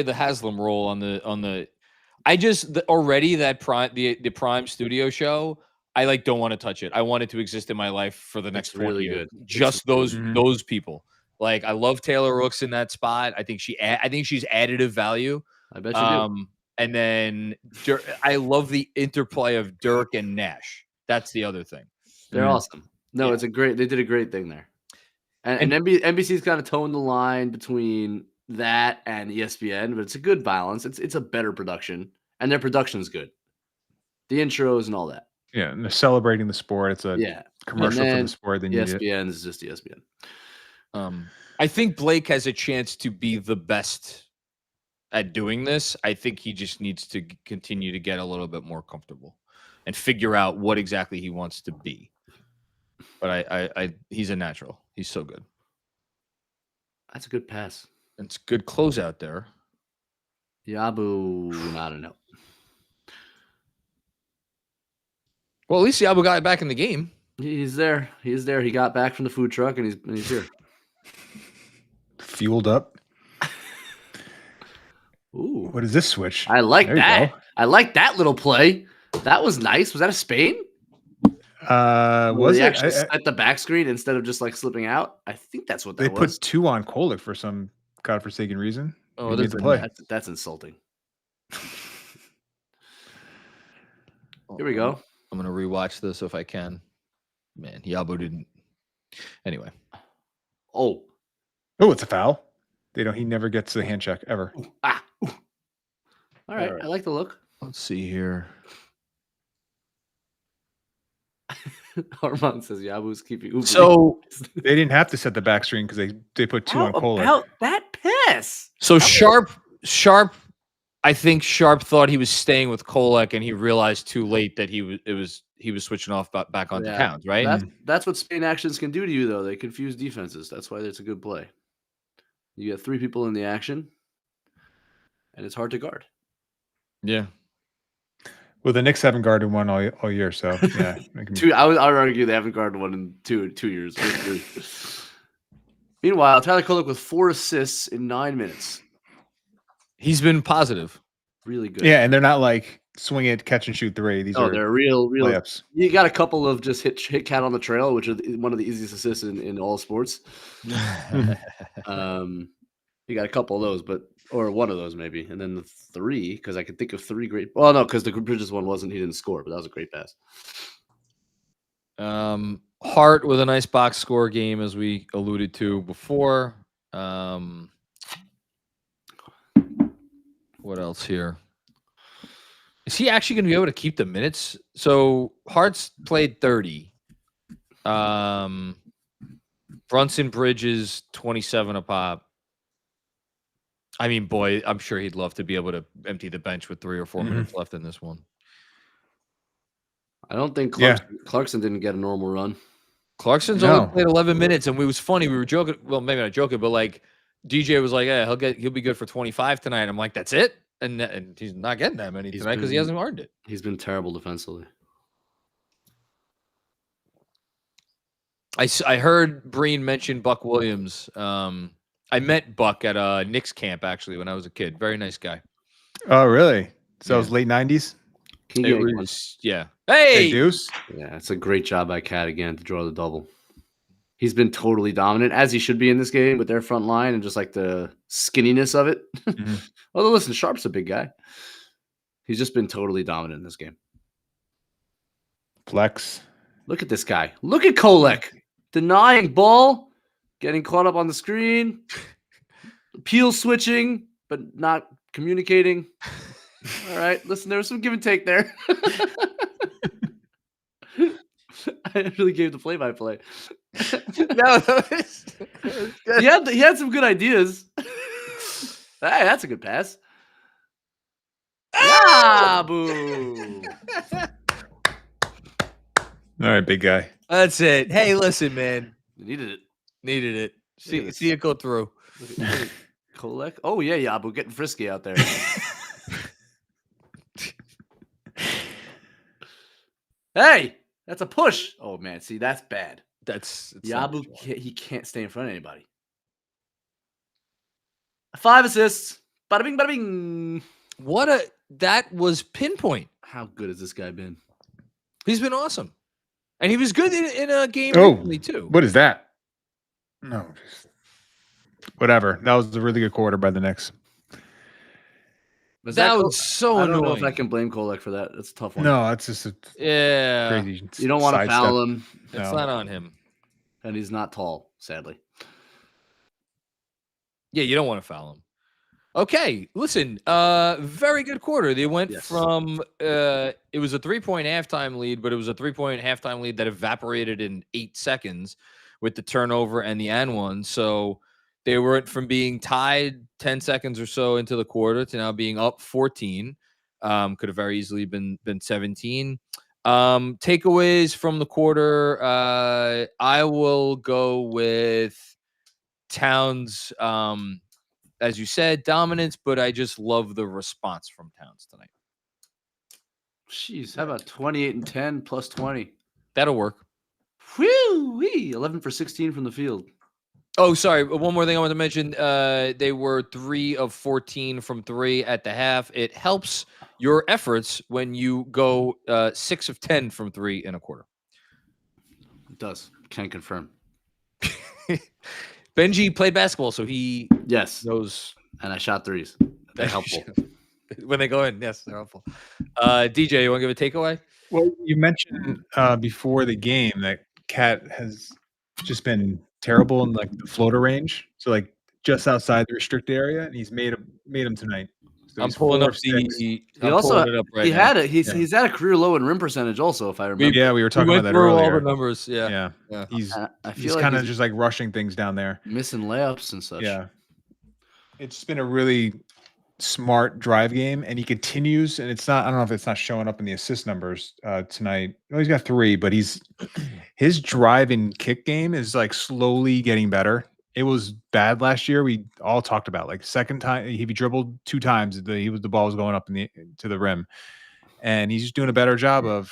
the Haslam role on the. Already that the Prime Studio show. I don't want to touch it. I want it to exist in my life for the next 20 years. Good. Just those people. Like, I love Taylor Rooks in that spot. I think she's additive value. I bet you do. And then I love the interplay of Dirk and Nash. That's the other thing. They're awesome. No, they did a great thing there. And NBC's kind of toned the line between that and ESPN, but it's a good balance. It's a better production, and their production's good. The intros and all that. Yeah, and they're celebrating the sport. It's a commercial for the sport. Then ESPN is just ESPN. I think Blake has a chance to be the best at doing this. I think he just needs to continue to get a little bit more comfortable and figure out what exactly he wants to be. But he's a natural. He's so good. That's a good pass. It's a good closeout there. Yabu, I don't know. Well, at least Yabu got back in the game. He's there. He's there. He got back from the food truck, and he's here. Fueled up. Ooh. What is this switch? I like that. I like that little play. That was nice. Was that a Spain? Was it at the back screen instead of just slipping out? I think that's what that was. They put 2 on Kolek for some godforsaken reason. Oh, that's insulting. Here we go. I'm gonna rewatch this if I can. Man, Yabu didn't. Anyway. Oh, it's a foul. He never gets a hand check ever. All right. I like the look. Let's see here. Armand says Yabu's keeping Uber. So they didn't have to set the back screen because they put 2 on Kolek. How about that pass? So Sharp. I think Sharp thought he was staying with Kolek, and he realized too late that he was switching off back onto Towns, right? That's what Spain actions can do to you, though. They confuse defenses. That's why it's a good play. You get 3 people in the action, and it's hard to guard. Yeah. Well, the Knicks haven't guarded one all year, so yeah. I would argue they haven't guarded one in 2 years. Meanwhile, Tyler Kolek with 4 assists in 9 minutes. He's been positive. Really good. Yeah, and they're not like swing it, catch and shoot 3. They're real layups. You got a couple of just hit cat on the trail, which are one of the easiest assists in all sports. You got a couple of those, or one of those maybe, and then the 3, because I could think of 3 great. Well, no, because the Bridges one he didn't score, but that was a great pass. Hart with a nice box score game, as we alluded to before. What else here? Is he actually going to be able to keep the minutes? So Hart's played 30. Brunson, Bridges, 27 a pop. I mean, boy, I'm sure he'd love to be able to empty the bench with 3 or 4 minutes left in this one. I don't think Clarkson didn't get a normal run. Clarkson's only played 11 minutes, and it was funny. We were joking. Well, maybe not joking, but DJ was like, "Yeah, he'll be good for 25 tonight." I'm like, "That's it," and he's not getting that many tonight because he hasn't earned it. He's been terrible defensively. I heard Breen mention Buck Williams. I met Buck at a Knicks camp actually when I was a kid. Very nice guy. Oh, really? So it was late 90s? Yeah. Hey, Deuce. Yeah, it's a great job by Cat again to draw the double. He's been totally dominant, as he should be in this game with their front line and just the skinniness of it. Although, listen, Sharp's a big guy. He's just been totally dominant in this game. Flex. Look at this guy. Look at Kolek. Denying ball. Getting caught up on the screen. Peel switching, but not communicating. All right. Listen, there was some give and take there. I really gave the play-by-play. He had some good ideas. Hey, that's a good pass. Ah, boo. All right, big guy. That's it. Hey, listen, man. Needed it. See it go through. Kolek. Oh, yeah, Yabu getting frisky out there. Hey, that's a push. Oh, man. See, that's bad. That's Yabu. He can't stay in front of anybody. 5 assists. Bada bing, bada bing. That was pinpoint. How good has this guy been? He's been awesome. And he was good in a game recently, too. What is that? No, whatever. That was a really good quarter by the Knicks. That was so annoying. I don't know if I can blame Kolek for that. It's a tough one. No, that's just crazy. You don't want to foul him. It's not on him. And he's not tall, sadly. Yeah, you don't want to foul him. Okay, listen, very good quarter. They went from it was a 3-point halftime lead, but it was a 3-point halftime lead that evaporated in 8 seconds with the turnover and the and one. So they went from being tied 10 seconds or so into the quarter to now being up 14. Could have very easily been 17. Takeaways from the quarter. I will go with Towns. As you said, dominance, but I just love the response from Towns tonight. Jeez, how about 28 and 10 plus 20? That'll work. Whee! 11 for 16 from the field. Oh, sorry. One more thing I want to mention. They were 3 of 14 from 3 at the half. It helps your efforts when you go 6 of 10 from 3 in a quarter. It does. Can confirm. Benji played basketball, so he knows. And I shot threes. They're helpful. When they go in, yes, they're helpful. DJ, you want to give a takeaway? Well, you mentioned before the game that Cat has just been terrible in like the floater range. So like just outside the restricted area, and he's made him tonight. So I'm pulling up He had it. He's at a career low in rim percentage also, if I remember. We were talking about that earlier. All the numbers. Yeah. He's kind of just like rushing things down there, missing layups and such. Yeah, it's been a really smart drive game, and he continues. And it's not. I don't know if it's not showing up in the assist numbers tonight. No, he's got 3, but his drive and kick game is like slowly getting better. It was bad last year. We all talked about like second time he dribbled 2 times. The ball was going up to the rim, and he's just doing a better job of